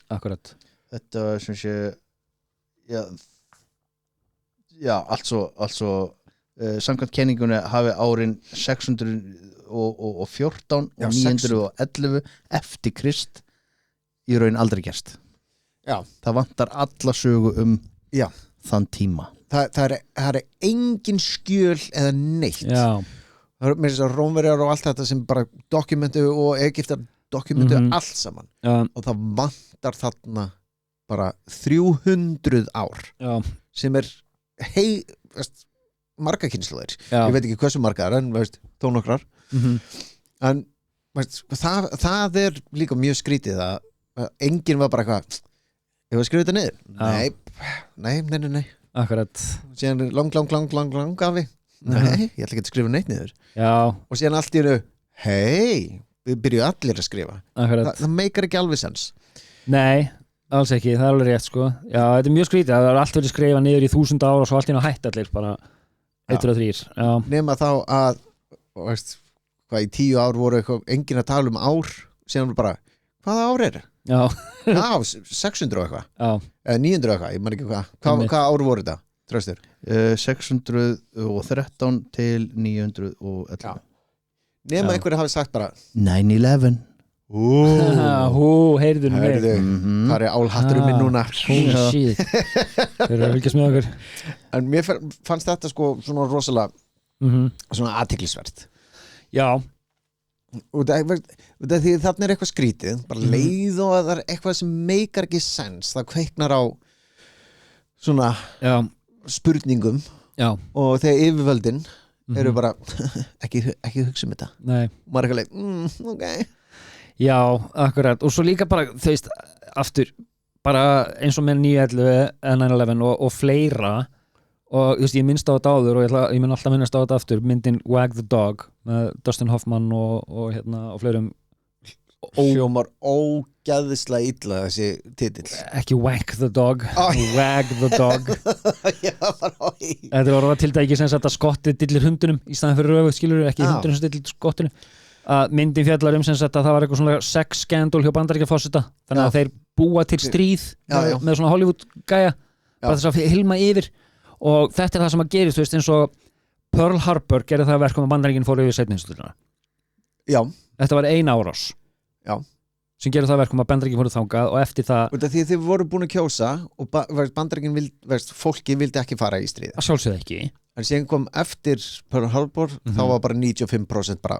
akkurat þetta var sem sé altså samkvæmt kenningunni hafi árin 614 og 911 eftir Krist í raun aldrei gerst það vantar alla sögu þann tíma það er engin skjöl eða neitt það er með þess að Rómverjar og allt þetta sem bara dokumentu og Egyptar dokumentu allt saman og það vantar þarna bara 300 ár sem er marga kynslóðir ég veit ekki hversu margar en þó nokkrar en það er líka mjög skrítið að enginn var bara eitthvað ég var að skrifa þetta niður nei akkurat síðan lang gafi nei, ég ætla ekki að skrifa neitt niður og síðan allt í raun við byrjuðum allir að skrifa það meikar ekki alveg sens nei, alls ekki, það er alveg rétt sko þetta er mjög skrítið, það er allt verið skrifað niður í 1000 ára og svo allt í hætt allir bara 1 og 3 nema þá að hvað í 10 ár voru enginn að tala ár síðan bara, hvaða ár er það? 600 og eitthvað 900 og eitthvað, ég man ekki hvað ár voru þetta, Þröstur? 613 til 911 nema einhverju hafi sagt bara 9/11 heyrðu það er álhatturum minn núna shit þeir eru að fylgjast með okkur en mér fannst þetta sko svona rosalega svona athyglisvert og því þarna er eitthvað skrítið bara leið og það er eitthvað sem meikar ekki sens það kveiknar á svona spurningum og þegar yfirvöldin eru bara ekki hugsa um þetta maður er ekki ok já, akkurat, og svo líka bara þú veist, aftur bara eins og með 9/11 9/11 og fleira og þú veist, ég minnst á þetta áður og ég mun alltaf minnast á þetta aftur myndin Wag the Dog með Dustin Hoffman og fleirum hljómar ógeðslega illa þessi titill ekki Wag the Dog Wag the Dog þetta er orða tildæki sem að skottið dillir hundunum í staðan fyrir röfu, skilur ekki hundunum sem dillir skottinu að myndin fjallar sem sagt að það var eitthvað svona sex skandal hjá Bandaríkjaforseta þannig að þeir búa til stríð með svona Hollywood gæja bara þess að hilma yfir og þetta er það sem að gerist, þú veist, eins og Pearl Harbor gerði það verkum að Bandaríkin fór yfir seinni heimsstyrjöldina þetta var 1 árás sem gerði það verkum að Bandaríkin fóru þangað og eftir það því þið voru búin að kjósa og Bandaríkin fólki vildi ekki fara í stríð að sjálfsögðu ekki en síðan kom eftir Pearl Harbor þá var bara 95% bara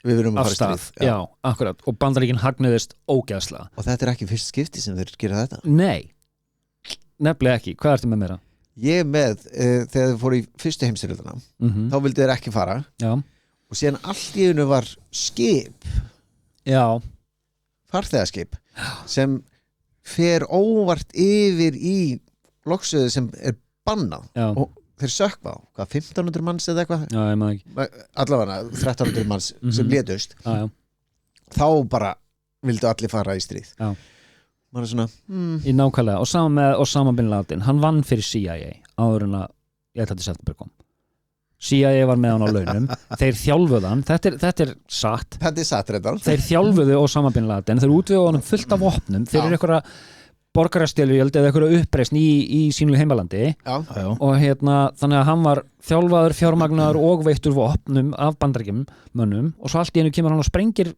við verum að fara í stríð akkurat, og Bandaríkin hagnuðist ógeðslega og þetta er ekki fyrst skipti sem þeir gera þetta nei, nefnilega ekki, hvað ertu með meira? Ég er með, þegar þið fóru í fyrstu heimsstyrjöldina þá vildi þeir ekki fara og síðan allt í einu var skip farþegaskip sem fer óvart yfir í lokksöðu sem er bannað og þeir sökva á, 1500 manns eða eitthvað allavega 1300 manns sem létust þá bara vildu allir fara í stríð maður er svona í nákvæmlega, og sama með Osama bin Laden hann vann fyrir CIA áður en að ég ætla til september kom CIA var með hann á launum þeir þjálfuðu hann, þetta er satt þeir þjálfuðu Osama bin Laden þeir útveguðu honum fullt af vopnum þeir eru einhverja borgarastyrjöld eða einhverja uppreisn í sínu heimalandi og þannig að hann var þjálfaður, fjármagnaður og veittur vopnum af Bandaríkjamönnum og svo allt í einu kemur hann og sprengir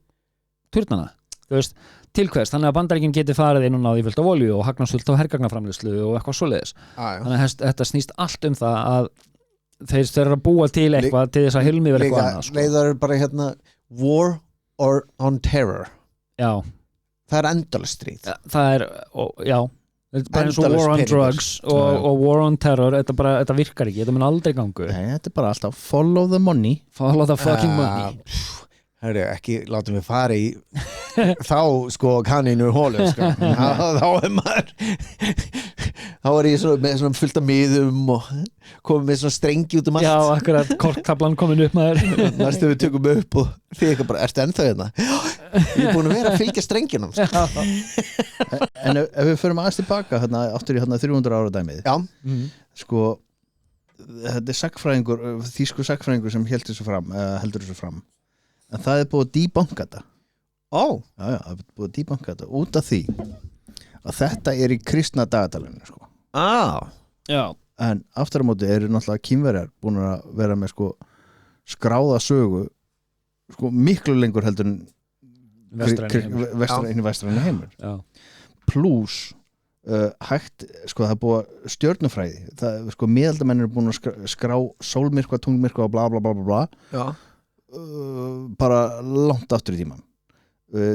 turnana, þú veist, til hvers þannig að Bandaríkin geti farið inn og náði fullt af olíu og hagnast fullt af hergagnaframleiðslu og eitthvað svoleiðis þannig að þetta snýst allt um það að þeir eru að búa til eitthvað til þess að hilmi verið eitthvað annað leiðar bara war or on terror það er endalaust stríð það er, bara eins og War on Drugs og War on Terror, þetta virkar ekki, þetta mun aldrei gangu. Nei, þetta bara alltaf follow the money. Follow the fucking money. Herri, ekki látum við fara í þá sko kanínur hólu sko. þá maður þá ég með svona fullt af miðum og komið með svona strengi út allt. Já, akkurat, korktablan komin upp maður. Næstu við tökum upp og þið eitthvað bara, ertu ennþá hérna? Ég búin að vera að fylgja strenginum sko. En ef við förum aðeins tilbaka aftur í 300 ára dæmið. Já. Sko þetta sagfræðingur, þýskur sagfræðingur sem heldur þessu fram. En það búið að debunka þetta. Já, það búið að debunka þetta út af því að þetta í kristna dagatalinu sko. Já. En aftur á móti eru náttúrulega Kínverjar búin að vera með sko skráða sögu sko miklu lengur heldur en vestræni heimur. Já. Plus hægt, sko það búið stjörnufræði, það sko miðaldamenn eru búin að skrá sólmyrkva, tunglmyrkva og bla bla bla bla bla. Já. Bara langt aftur í tíman.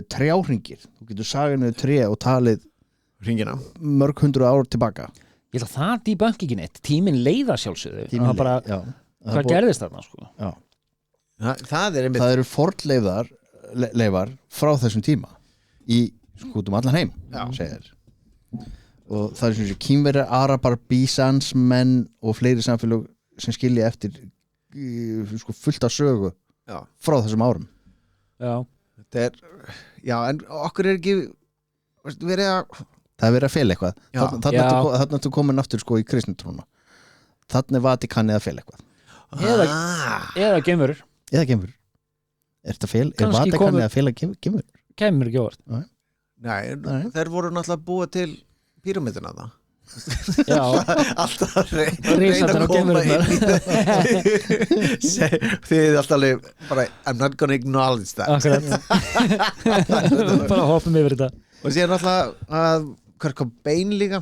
Trjáhringir, þú getur sagað niður tré og talið hringina mörg 100 ár tilbaka. Ég held að það debunk ekki neitt, tíminn leiða sjálfsögðu. Hvað gerðist þarna sko? Já. Það eru fornleifar frá þessum tíma í skútum allan heim, segir. Og það sem Kínverjar, Arabar, Bísansmenn og fleiri samfélög sem skilja eftir sko fullt af sögu frá þessum árum. Já. Já, en okkur ekki verið að það verið að fela eitthvað. Þarna ertu komin aftur sko í kristnitrúna. Þarna Vatíkanið að fela eitthvað. Eða geimverur. Er þetta fel? Er Vatíkanið að fela geimverur? Kemur ekki orð. Nei, þeir voru náttúrulega búið til píramidina það. Já. Alltaf reyna að koma inn í þið alltaf bara I'm not gonna acknowledge that. Bara hoppum yfir þetta. Og síðan alltaf að Kurt Cobain líka.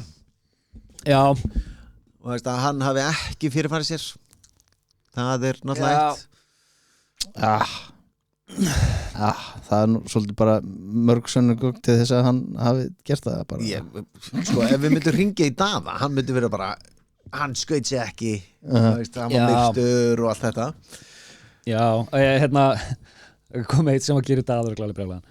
Já. Og veist að hann hafi ekki fyrirfarið sér. Það náttúrulega eitt. Það nú svolítið bara mörg sönnugögn til þess að hann hafi gert það bara. Sko ef við myndum ringja í Daða, hann myndi vera bara hann skaut sér ekki, veist, hann var myrtur og allt þetta. Já, kom eitt sem að gera Daða og glæli brjálæðan.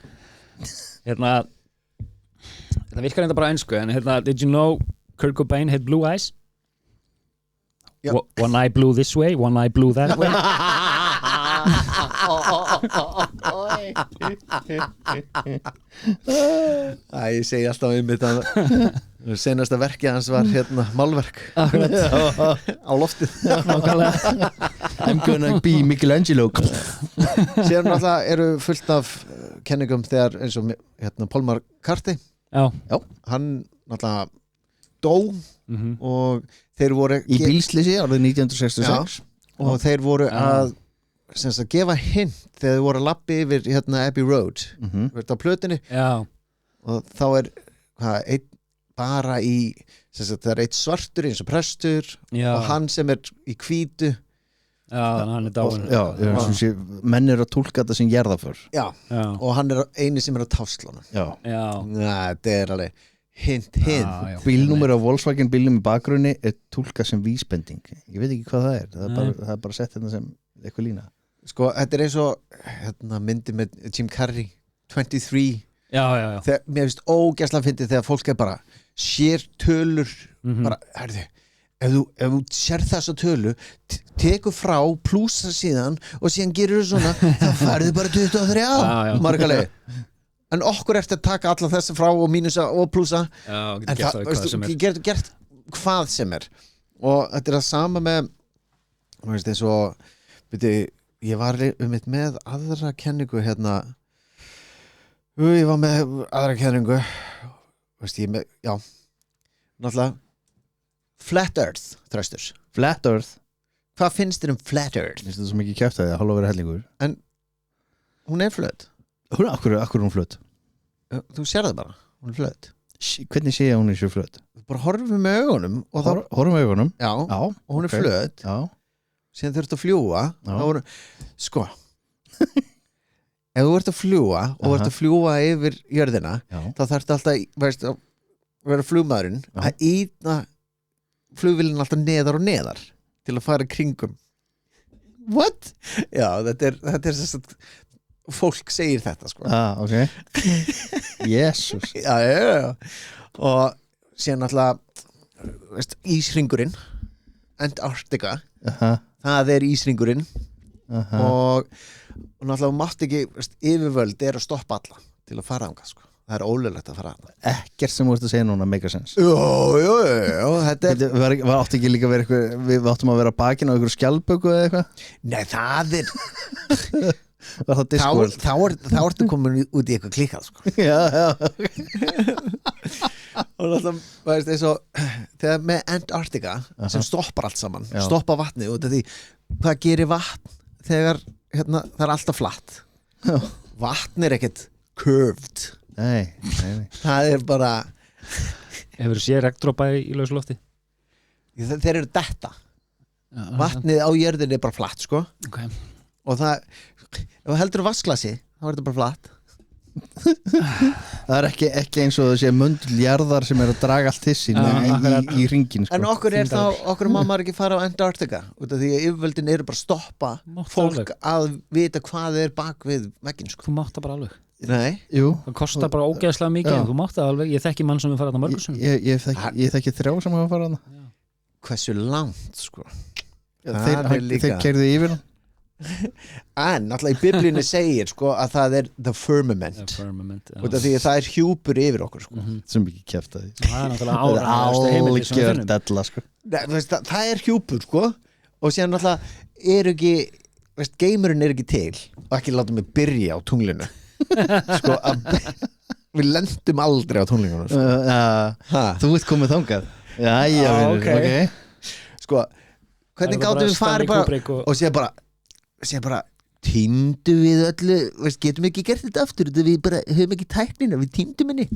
Þetta virkar enda bara einsku, en did you know Kurt Cobain had blue eyes? One eye blew this way, one eye blew that way. Ég segi alltaf þetta senasta verkið hans var málverk á loftið. I'm gonna be Michelangelo. Síðan náttúrulega eru fullt af kenningum þegar eins og Paul McCartney. Já. Hann náttúrulega dó og þeir voru í bílslýsi árið 1966 og þeir voru að gefa hint þegar þið voru að labbi yfir Abbey Road á plötunni og þá einn bara í það eitt svartur eins og prestur og hann sem í hvítu hann dáinn menn að túlka þetta sem jarðarför og hann eini sem á táslunum. Þetta alveg hint bílnúmer á Volkswagen bílnum í bakgrunni túlka sem vísbending. Ég veit ekki hvað það er bara sett hérna sem eitthvað lína. Sko, þetta eins og myndi með Jim Carrey 23. Þegar, mér finnst ógæslega fyndið þegar fólk bara sér tölur bara, ef þú sér þessa tölu tekur frá, plúsa síðan og síðan gerur þú svona þá færðu bara 23 margalegi. En okkur eftir að taka alla þessa frá og mínusa og plúsa en það getur gert hvað sem er og þetta það sama með eins og ég var með aðra kenningu ég var með aðra kenningu náttúrulega Flat Earth þrösturs. Flat Earth, hvað finnst þér Flat Earth? Finnst þetta svo mikið kjafta því að hálfa verið hellingur en hún flöt. Akkur hún flöt? Þú sér það bara, hún flöt. Hvernig sé ég að hún svo flöt? Bara horfum með augunum horfum með augunum? Já, og hún flöt. Síðan þurft að fljúa sko ef þú ert að fljúa og ert að fljúa yfir jörðina þá þarftu alltaf vera flugmaðurinn að íta flugvélinn alltaf neðar og neðar til að fara kringum. What? Já, þetta er þess að fólk segir þetta sko. Ok. Jesus. Já. Og síðan alltaf ísringurinn Antarctica það er ísringurinn og náttúrulega mátt ekki yfirvöld að stoppa alla til að fara þangað sko. Það er ólöglegt að fara ekkert sem þú ert að segja núna make a sense Jú, þetta er Var átti ekki líka að vera eitthvað við áttum að vera bakinn á einhverju skjaldböku eða eitthvað Nei, það er Var það Discworld? Þá ertu komin út í eitthvað klikkað sko. Já Og náttúrulega eins og þegar með Antarctica sem stoppar allt saman stoppa vatnið út af því hvað gerir vatn þegar það er alltaf flatt vatn er ekkert curved Nei. Það er bara Hefur þú séð regndropa í lausu lofti? Þeir eru detta vatnið á jörðinni er bara flatt sko. Og það ef þú heldur vatnsglasi þá er þetta bara flatt Það er ekki eins og þessi mönduljarðar sem er að draga allt til sín í ringin sko. En okkur má maður ekki fara á Antarctica út af því að yfirvöldin eru bara að stoppa fólk að vita hvað er bak við vegginn sko. Þú mátt það bara alveg Nei, það kostar bara ógeðslega mikið þú mátt það alveg, ég þekki mann sem við fara þarna mörgursum Ég þekki 3 sem hafa farað þarna Hversu langt sko. Þeir keyrðu yfir hann En náttúrulega í biblíunni segir sko, að það er the firmament út af því að það er hjúpur yfir okkur sko. sem ekki kjæfta því það er náttúrulega algjör della sko. það er hjúpur sko. og síðan náttúrulega er ekki geimurinn er ekki til og ekki láta mig byrja á tunglinu sko við lendum aldrei á tunglinu sko. Þú ert komið þangað Jæja, okay. Sko, hvernig gáttum við farið bara og sér bara týndum við öllu getum við ekki gert þetta aftur við bara höfum ekki tæknina, við týndum henni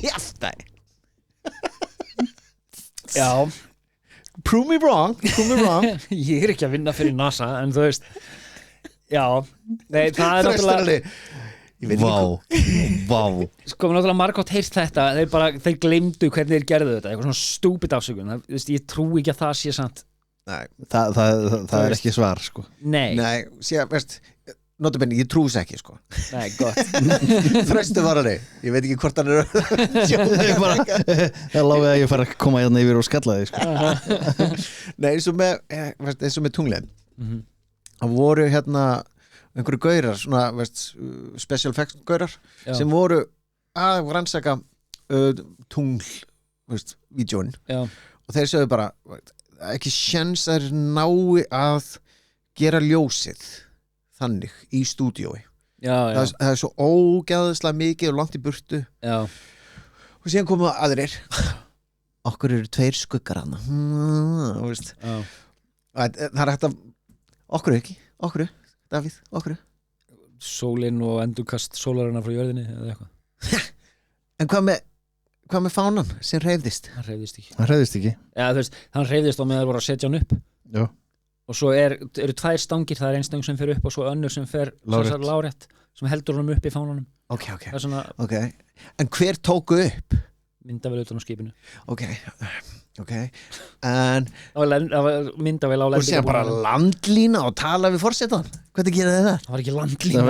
kjaftaði Já prove me wrong Ég er ekki að vinna fyrir NASA en þú veist já, nei það er náttúrulega Vá Sko, við náttúrulega margótt heyrst þetta þeir gleymdu hvernig þeir gerðu þetta eitthvað svona stúpid afsökun ég trú ekki að það sé sant Nei, það er ekki svar sko. Nei, notabenni, ég trús ekki sko. Nei, gott Þröstu varari, ég veit ekki hvort hann er Það lági að ég fara að koma hérna yfir og skalla því sko. Nei, eins og með tunglinn það voru hérna einhverju gaurar svona, special effects gaurar sem voru að rannsaka tungl vídjón og þeir sögðu bara ekki séns að þeir nái að gera ljósið þannig í stúdíói það er svo ógeðslega mikið og langt í burtu og síðan komu aðrir okkur eru 2 skuggar hana það er hægt að okkur ekki, okkur Davíð, okkur Sólin og endurkast sólarinnar frá jörðinni eða eitthvað En hvað með fánan sem hreyfðist? Hann hreyfðist ekki Já, þú veist, hann hreyfðist á meðan voru að setja hann upp Já. Og svo eru 2 stangir það er ein stang sem fer upp og svo önnur sem fer lárétt sem heldur hann upp í fánanum Ok svona... En hver tóku upp? Myndavél utan á skipinu Ok En myndavél á lendingu og sér bara landlína og tala við forsetan hvernig gera þið það? Það var ekki landlína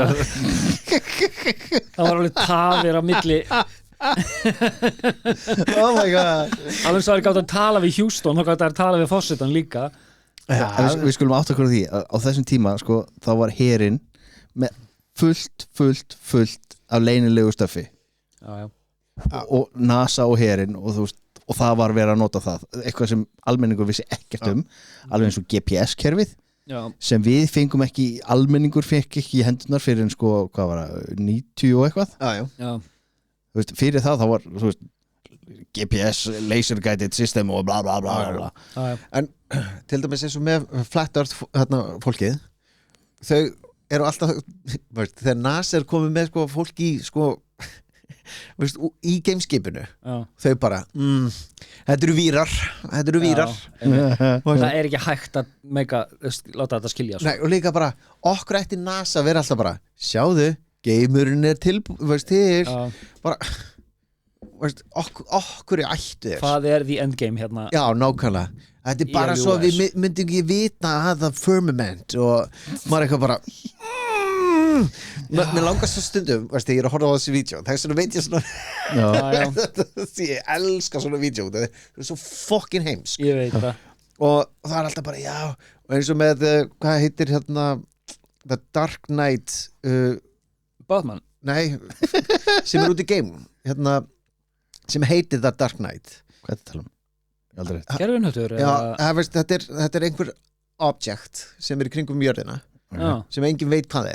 það var alveg tafir á milli Oh my god alveg svo er gátt að tala við Houston þá gátt að tala við forsetan líka við skulum átta okkur á því á þessum tíma sko, þá var herinn með fullt af leynilegu stöffi og NASA og herinn og þú veist og það var verið að nota það eitthvað sem almenningur vissi ekkert alveg eins og GPS-kerfið sem við fengum ekki, almenningur fekk ekki í hendunar fyrir sko, hvað var það, 90 og eitthvað þú veist, fyrir það var þú veist, GPS, laser guided system og bla bla bla, bla. En til dæmis eins og með Flat Earth fólkið þau eru alltaf þegar NASA er komið með sko, fólk í sko veist, í gameskipinu þau bara þetta eru vírar það er ekki hægt að láta þetta skilja Nei, og líka bara okkur ætti NASA að vera alltaf bara sjáðu, geimurinn er til bara veist, okkur í ættu hvað the endgame hérna já, nákvæmlega þetta bara svo við myndum ekki vita að það firmament og maður eitthvað bara mér langast svo stundum veist, ég að horfa á þessi vídeo það svona veit ég svona ég elska svona vídeo það er svo fucking heims ég veit það og það er alltaf bara já og eins og með hvað heitir hérna The Dark Knight Batman nei sem út í game hérna sem heitir The Dark Knight hvað er það gerfinhöttur þetta er einhver object sem í kringum jörðina sem enginn veit hvað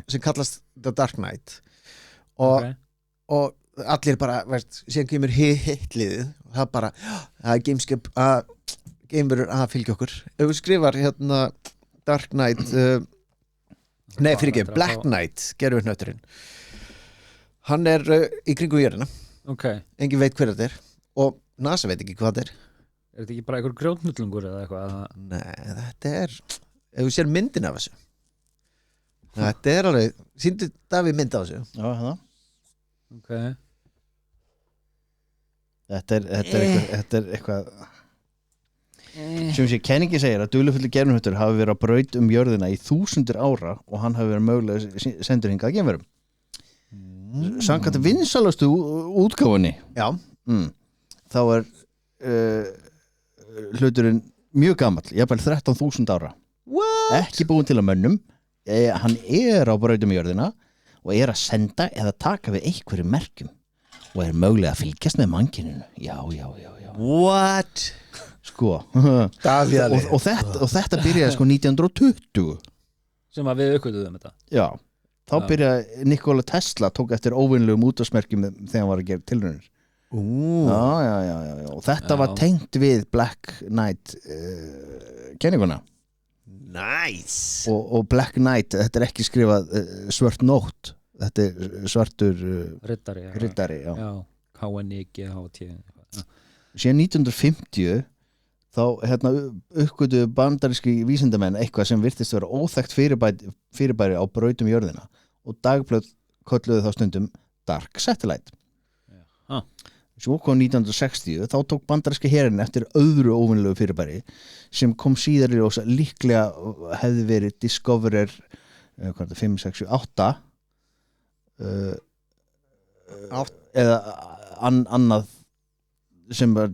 sem kallast The Dark Knight og allir bara veist, síðan kemur hitliðið og það bara að gameskip að geimurur að fylgja okkur ef við skrifar hérna Dark Knight nei fyrir ekki Black Knight gerfinhötturinn hann er í kringum jörðina enginn veit hver þetta er og NASA veit ekki hvað þetta er þetta ekki bara einhver grjótnullungur eða eitthvað nei þetta er ef við sér myndin af þessu þetta er alveg sýndu Davíð mynd af þessu já það þetta er eitthvað sem sé kenningi segir að dularfullir gervinhöttur hafi verið á braut jörðina í 1000 ára og hann hafi verið mögulega sendur hingað að geimverum samkvæmt vinsælustu útgáfunni já þá er hluturinn mjög gamall jafnvel 13.000 ára What? Ekki búin til að mönnum hann er á brautum jörðina og er að senda eða taka við einhverjum merkjum og er mögulega að fylgjast með mannkyninu já What? Sko og þetta byrjaði sko 1920 sem að við uppgötuðum þetta já, þá byrjaði Nikola Tesla tók eftir óvinlegum útvarpsmerkjum þegar hann var að gera tilraunir já og þetta var tengt við Black Knight kenninguna nice og Black Knight, þetta er ekki skrifað svört nótt, þetta er svartur riddari já. KNIGHT síðan 1950 þá uppgötuðu bandaríski vísindamenn eitthvað sem virtist vera óþekkt fyrirbæri á brautum jörðina og dagblöð kölluðu þá stundum Dark Satellite svo kom 1960 þá tók bandaríski herinn eftir öðru óvinnlegu fyrirbæri sem kom síðar í ljós að líklega hefði verið Discoverer 5, 6, 7, 8 eða annað sem var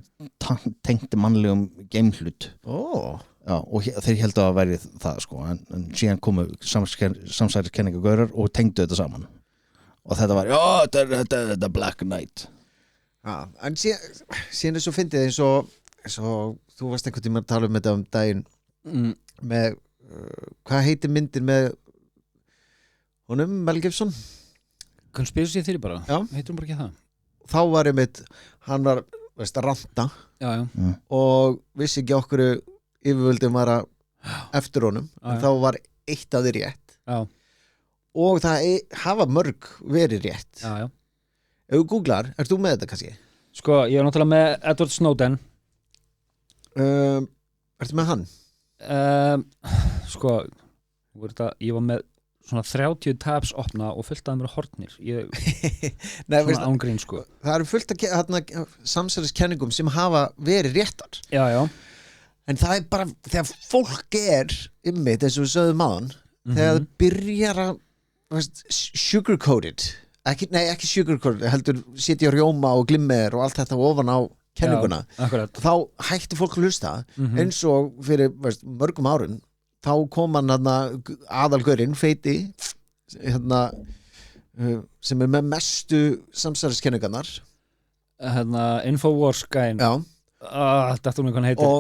tengt mannlegum geimhlut já, og þeir heldur að væri það sko, en síðan komu samsæriskenningar og tengdu þetta saman og þetta var, þetta er Black Knight en síðan er svo fyndið eins og þú varst einhvern tímann að tala um þetta daginn með hvað heitir myndir með honum, Mel Gibson Conspiracy Theory bara, heitir hún bara ekki það þá var hann var að ranta og vissi ekki okkur yfirvöldum var að eftir honum en þá var eitt af því rétt og það hafa mörg verið rétt ef þú googlar, ert þú með þetta kannski? Sko, ég er náttúrulega með Edward Snowden Ertu með hann? Sko, ég var með svona 30 tabs opna og fullt að mér hortnir svona ángrín sko það eru fullt að samsæriskenningum sem hafa verið réttar já en það er bara þegar fólk einmitt eins og við sögðum áðan þegar það byrjar að sugarcoated ekki sugarcoated heldur setja rjóma og glimmer og allt þetta ofan á kenninguna þá hætti fólk að hlusta eins og fyrir mörgum árun þá kom hann aðalgaurinn feiti sem með mestu samsæriskenningarnar Infowars gæn þetta er hvað hann heitir og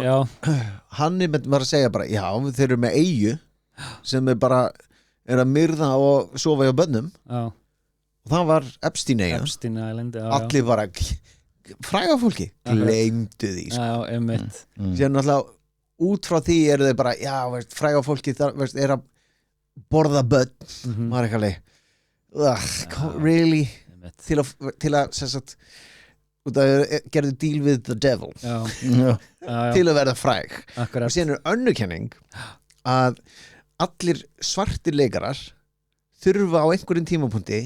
hann var að segja bara þeir eru með eyju sem bara að myrða og sofa hjá bönnum og það var Epstein Island allir bara fræga fólki gleymdu því síðan náttúrulega út frá því eru þeir bara fræga fólki er að borða börn maður ekki alveg really til að sagt, gerðu deal with the devil til að verða fræg og síðan er önnurkenning að allir svartir leikarar þurfa á einhverjum tímapunkti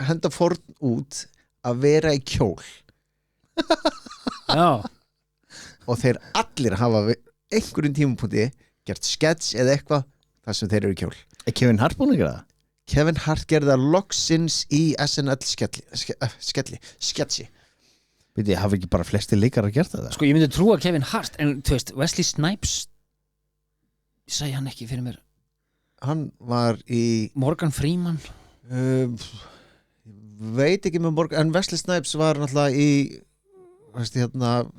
henda forn út að vera í kjól Já. og þeir allir hafa einhverjum tímapunkti gert sketch eða eitthvað þar sem þeir eru í kjól. Er Kevin Hart búin að gera það? Kevin Hart gerði það loksins í SNL sketchi. Veit ég, hafa ekki bara flesti leikar að gera það? Sko ég myndi trúa Kevin Hart en þú veist, Wesley Snipes ég sagði hann ekki fyrir mér Hann var í Morgan Freeman veit ekki með Morgan en Wesley Snipes var náttúrulega í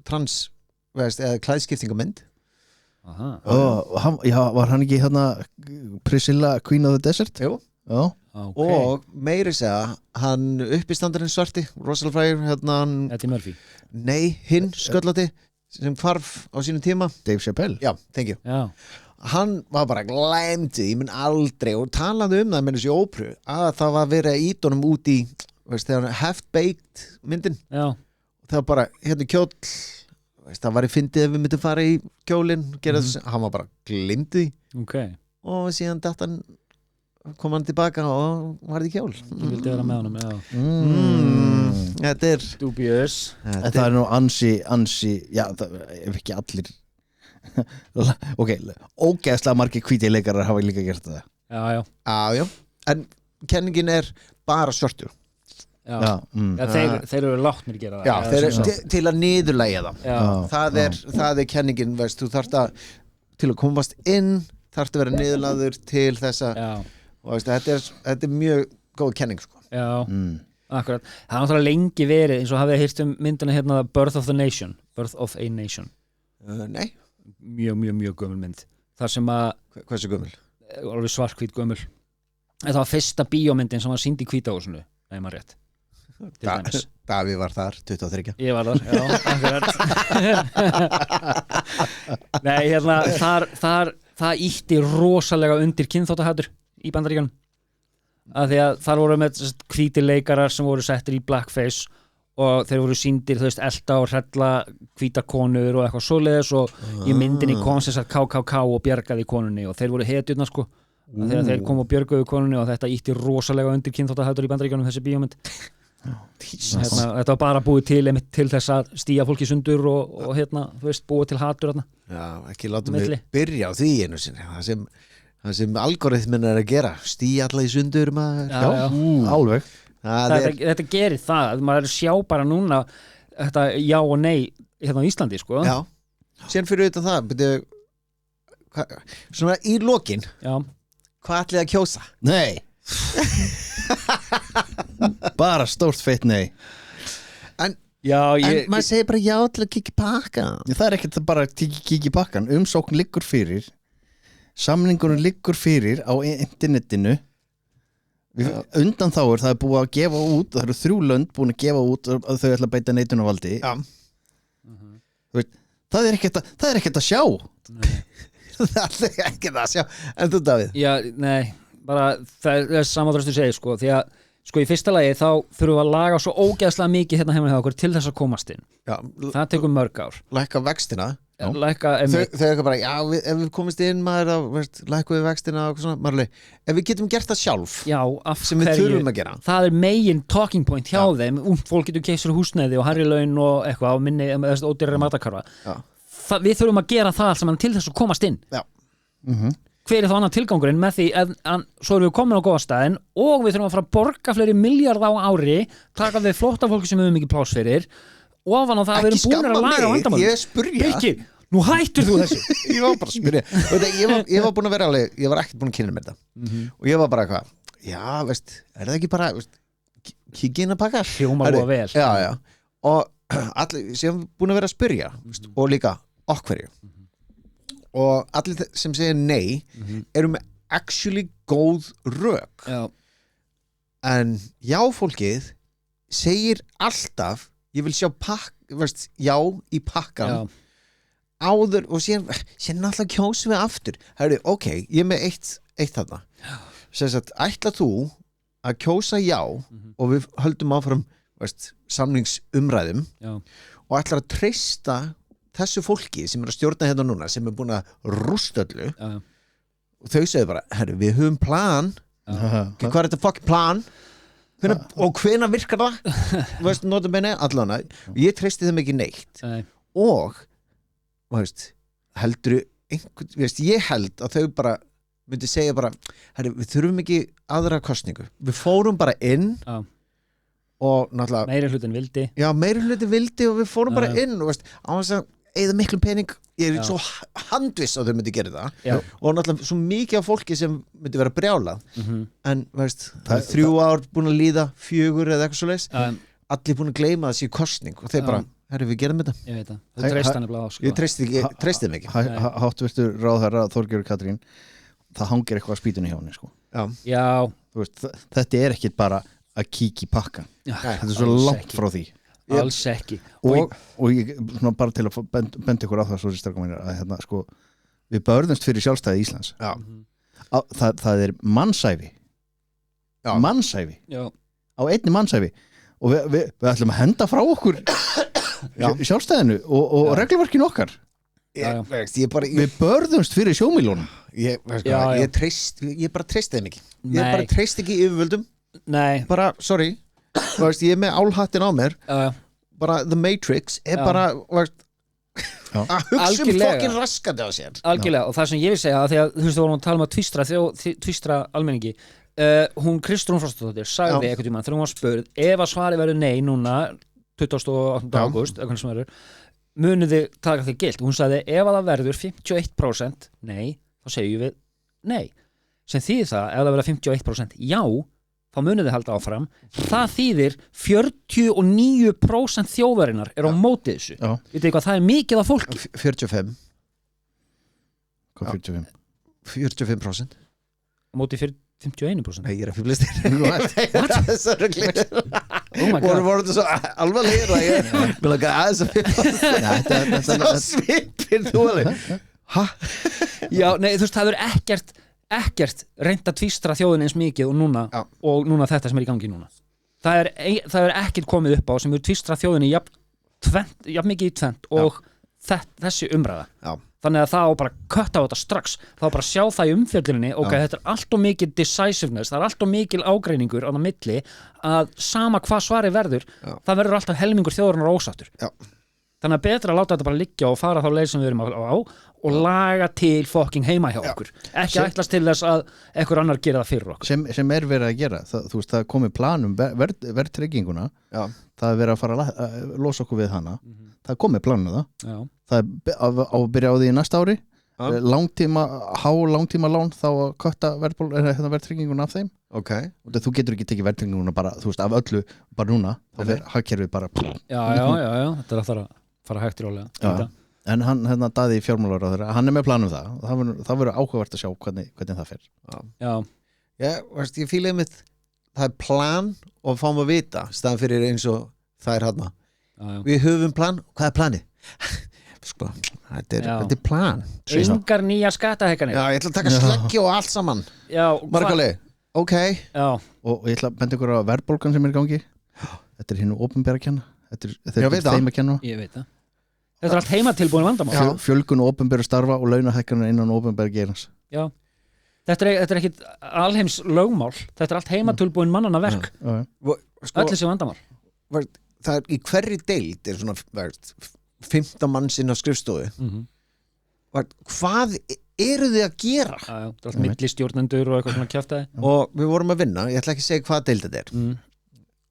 trans eða klæðskiptingamynd. Var hann ekki Priscilla Queen of the Desert? Jú. Já. Okay. Og meiri segja hann uppistandarinn svarti Russell frægur Eddie Murphy hinn sköllótti sem hvarf á sínum tíma Dave Chappelle já, thank you Já. Hann var bara glæmdi, ég mun aldrei og talaði það með þessi ópröfu að það var verið að íta honum út í þegar half-baked myndin Já. það var bara kjóll það var í fyndið ef við myndum fara í kjólinn hann var bara glimti okay. og síðan datan kom hann tilbaka og var í kjól Þú vildi vera með honum Þetta er dubious Það er nú ansi já, það ef ekki allir ok, ógeðslega margir hvíti leikarar hafa líka gert það Já, en kenningin er bara svörtu þeir eru látnir gera það Já, þeir eru til að niðurlægja það það er kenningin, veist, þú þarft að til að komast inn þarft að vera niðurlægður til þessa og veist, þetta er mjög góð kenning sko. Akkurat, það er náttúrulega lengi verið eins og hafið hýrt myndina Birth of a Nation Nei mjög gömul mynd þar sem að hversu gömul? Alveg svarthvít gömul þetta var fyrsta bíómyndin sem var sýnd í Hvítahúsinu ef maður rétt Davíð var þar 23 Ég var þar, já, akkurat Nei, það ítti rosalega undir kynþáttahatur í Bandaríkjunum af því að þar voru með hvítir leikarar sem voru settir í blackface og þeir voru sýndir, þú veist, elta og hrella hvítar konur og eitthvað svoleiðis og í myndinni kom sem sagt KKK og bjargaði konunni og þeir voru hetjurnar sko þegar þeir kom og björguðu konunni og þetta ítti rosalega undir kynþáttahatur í Bandaríkjunum þessi bíómynd þetta var bara búið til þess að stíga fólki sundur og þú veist, búið til hatur Já, ekki látum við byrja á því einu sinni það sem algoritmin er að gera stíga alla í sundur alveg Þetta gerir það, maður sjá bara núna þetta já og nei hérna á Íslandi sko Já, síðan fyrir auðvitað það byrju, svona í lokin hvað ætlið að kjósa? Nei bara stórt feitt nei En maður segir bara já til að kíkja pakkan Það er ekkert bara að kíkja pakkan umsókn liggur fyrir samningurinn liggur fyrir á internetinu undan þáur það er búið að gefa út það eru 3 lönd búin að gefa út að þau ætla að beita neitunarvaldi það er ekkert að sjá það er ekkert að sjá en þú Davíð? Já, nei, bara það er samandrastu segið sko því að sko í fyrsta lagi þá þurfum við að laga svo ógeðslega mikið hérna heima hjá okkur til þess að komast inn það tekur mörg ár lækka vextina þau ekki bara, ef við komist inn maður, lækku við vextina og svona, maður ef við getum gert það sjálf sem við þurfum að gera það er megin talking point hjá þeim fólk getur keypt sér húsnæði og hærri laun og eitthvað á minni, ódýrari matakarfa við þurfum að gera það allt saman til þess að komast inn hver er þá annan tilgangurinn með því svo erum við komin á góða staðinn og við þurfum að fara að borga fleiri milljarða á ári taka við flóttafólki sem við höfum ekki pláss fyrir ofan á það að við erum búin að laga vandamál ég spurja Birkir, nú hættur þú þessu ég var bara að spurja ég var búin að vera alveg, ég var ekkert búin að kynna mér þetta og ég var bara eitthvað, já veist er það ekki bara, kíkja inn að pakka hljóma búa vel já. Og allir sem búin að vera að spurja og líka okkverju og allir sem segja nei eru með actually góð rök en já fólkið segir alltaf ég vil sjá já í pakkan áður og síðan náttúrulega kjósum við aftur Herri, ok, ég er með eitt þarna sem sagt, ætla þú að kjósa já og við höldum áfram samningsumræðum og ætlar að treysta þessu fólki sem er að stjórna hérna núna sem er búin að rústa öllu og þau segir bara, herri, við höfum plan hvað er þetta fucking plan og hvenær virkar það þú veist, notabenni, allana ég treysti þeim ekki neitt og þú veist, heldur ég held að þau bara myndi segja bara, herri, við þurfum ekki aðra kosningu, við fórum bara inn og náttúrulega meiri hlutin vildi og við fórum bara inn og veist, á þess að eða miklum pening, ég svo handviss að þau myndi gera það og náttúrulega svo mikið af fólki sem myndi vera brjálað en veist, það er 3 ár búin að líða 4 eða eitthvað svoleiðis allir búin að gleyma þessi kosning og þeir bara, herri við gerum þetta ég veit það, þú treyst hann bara á ég treysti þeim ekki Háttvirtur ráðherra Þorgerður Katrín það hangir eitthvað á spýtunni hjá henni sko. Já. Veist, þetta er ekkit bara að kíkja í pakka þetta er svo langt frá því alls ekki og ég, svona bara til að benda ykkur á það svo sem stærkum mínir að hérna, sko, við börðumst fyrir sjálfstæði Íslands það er mannsæfi á einni mannsæfi og við ætlum að henda frá okkur sjálfstæðinu og reglverkinu okkar við börðumst fyrir sjómílunum ég bara treysti þeim ekki ég bara treysti ekki yfirvöldum bara, sorry veist, ég er með álhattin á mér bara The Matrix er bara veist, að hugsa fokkin raskandi á sér algjörlega, og það sem ég vil segja því að þú veist, þú vorum að tala um að tvistra almenningi hún Kristrún Frostadóttir sagði eitthvað tíma þegar hún var spurð ef að svari verður nei núna 28. ágúst munið þið taka þig gilt hún sagði ef að það verður 51% nei, þá segjum við nei sem þýðir það, ef það verður 51% já þá munið þið halda áfram það þýðir 49% þjóðarinnar er á móti þessu vitið hvað, það er mikið af fólki 45 hvað 45? 45% á móti 51%? Nei, ég er að fýblist voru þetta svo alvarlegir að ég vil að aðeins að það svipir þú alveg já, nei, þú veist, það verður ekkert reynt að tvístra þjóðin eins mikið og núna þetta sem er í gangi núna það er ekkert komið upp á sem eru tvístra þjóðinni jafn mikið í tvent og þessi umræða þannig að það á bara kötta á þetta strax þá bara sjá það í umfjölluninni þetta er allt og mikið decisiveness það er allt og mikil ágreiningur á það milli að sama hvað svari verður það verður alltaf helmingur þjóðarinnar ósáttur þannig að betra að láta þetta bara liggja og fara þá leið sem við erum á og laga til fucking heima hjá okkur ekki ætlast til þess að einhver annar gera það fyrir okkur sem er verið að gera þú veist, það er komið plan verðtrygginguna það er verið að fara að losa okkur við hana það er komið planið það er á að byrja á því í næsta ári langtíma lán þá að kötta verðtrygginguna af þeim og þú getur ekki tekið verðtrygginguna bara, þú veist, af öllu bara núna, þá er hagkerfið bara já, þetta er að fara hægt í rólega en hann Daði fjármálaráðherra, hann er með planum það verður áhugavert að sjá hvernig það fer veist, ég fílaði mitt það er plan og fáum að vita staðan fyrir eins og það er hana við höfum plan, hvað er planið? Sko, þetta er plan engar nýja skattahækkanir ég ætla að taka sleggju og allt saman margalegi, og ég ætla að benda ykkur á verðbólgan sem er í gangi þetta er hinu opinbera að kenna þetta er þeim að kenna ég veit það þetta er allt heimatilbúin vandamál fjölgun og opinberu starfa og launahækkanir innan opinberu gerans þetta er ekkit alheims lögmál þetta er allt heimatilbúin mannanna verk öll þessi vandamál það er í hverri deild er svona 15 manns inn á skrifstofu hvað eru þið að gera? Það er allt millistjórnendur og eitthvað svona kjaftaði og við vorum að vinna, ég ætla ekki að segja hvað deild þetta er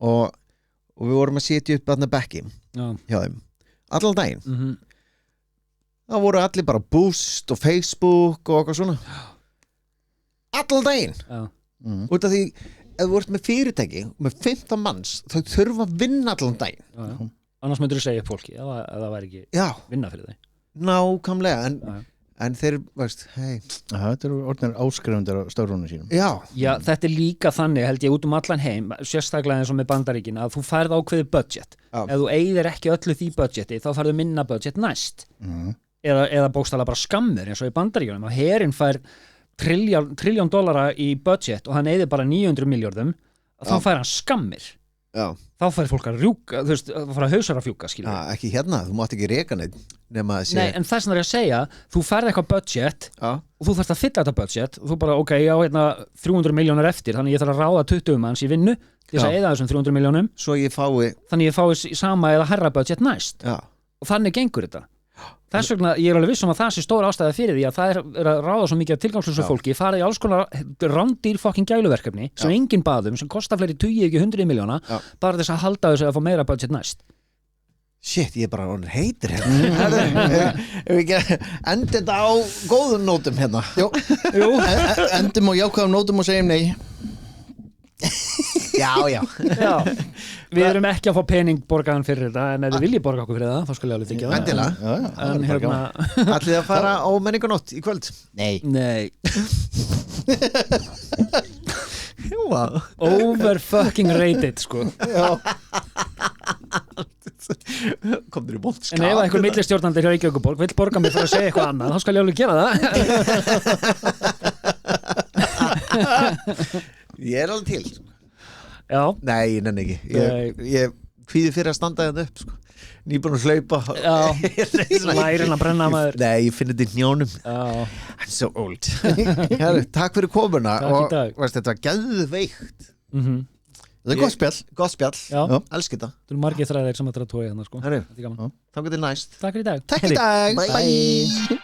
og við vorum að setja upp þarna bekki hjá þeim allan daginn það voru allir bara Boost og Facebook og eitthvað svona allan daginn út af því ef þú ert með fyrirtæki með 15 manns þau þurfa að vinna allan daginn annars myndur þú segja upp fólki ef það væri ekki vinna fyrir þau nákvæmlega en þeir, veist, þetta eru orðinir áskrifundir á störfunum sínum já, þetta er líka þannig held ég út allan heim, sérstaklega eins og með Bandaríkin að þú færð ákveðið budget ef þú eyðir ekki öllu því budgeti þá færðu minna budget næst eða bókstaflega bara skammir eins og í Bandaríkjunum að herinn fær $1 trillion í budget og hann eyðir bara 900 milljörðum þá fær hann skammir þá fær fólk að rjúka, þú veist, það fara hausar að fjúka ekki hérna, þú mátt ekki reka neitt nema að nei, en þess vegna er ég að segja þú færð eitthvað budget og þú þarfst að fylla þetta budget og þú bara, ok, ég á hérna 300 milljónir eftir þannig ég þarf að ráða 20 manns í vinnu til þess að eyða þessum 300 milljónum svo ég fái þannig ég fái sama eða herra budget næst og þannig gengur þetta þess vegna, ég alveg viss að það sé stóra ástæða fyrir því að það að ráða svo mikið af tilgangslösu fólki farið í alls konar rándýr fucking gæluverkefni sem enginn baðum, sem kostar fleiri 20 ekki 100 miljóna bara þess að halda þessu að fá meira budget næst Shit, ég er bara orðin heitur hérna Ef við ekki endi þetta á góðum nótum hérna Jú. Endum á jákvæðum nótum og segjum nei Já Við erum ekki að fá pening borgaðan fyrir þetta en ef þið viljið borga okkur fyrir það þá skal ég alveg þykja það Endilega En hérna Ætlið að fara á menningunótt í kvöld? Nei Wow. Over fucking rated sko Komður í bótt En ef einhver millistjórnandi hjá Reykjavíkurborg vill borga mig fyrir að segja eitthvað annað þá skal ég alveg gera það Ég er alveg til Já Nei, nenni ekki Ég kvíði fyrir að standa þetta upp sko. Nýbúin að hlaupa Lærin að brenna maður Nei, ég finn þetta í hnjónum I'm so old Herri, takk fyrir komuna Takk í dag Þetta var geðveikt Það er gott spjall Elsk þetta Það eru margir þræðir sem að draga tói hérna sko Takk fyrir næst Takk fyrir í dag Takk í dag Bye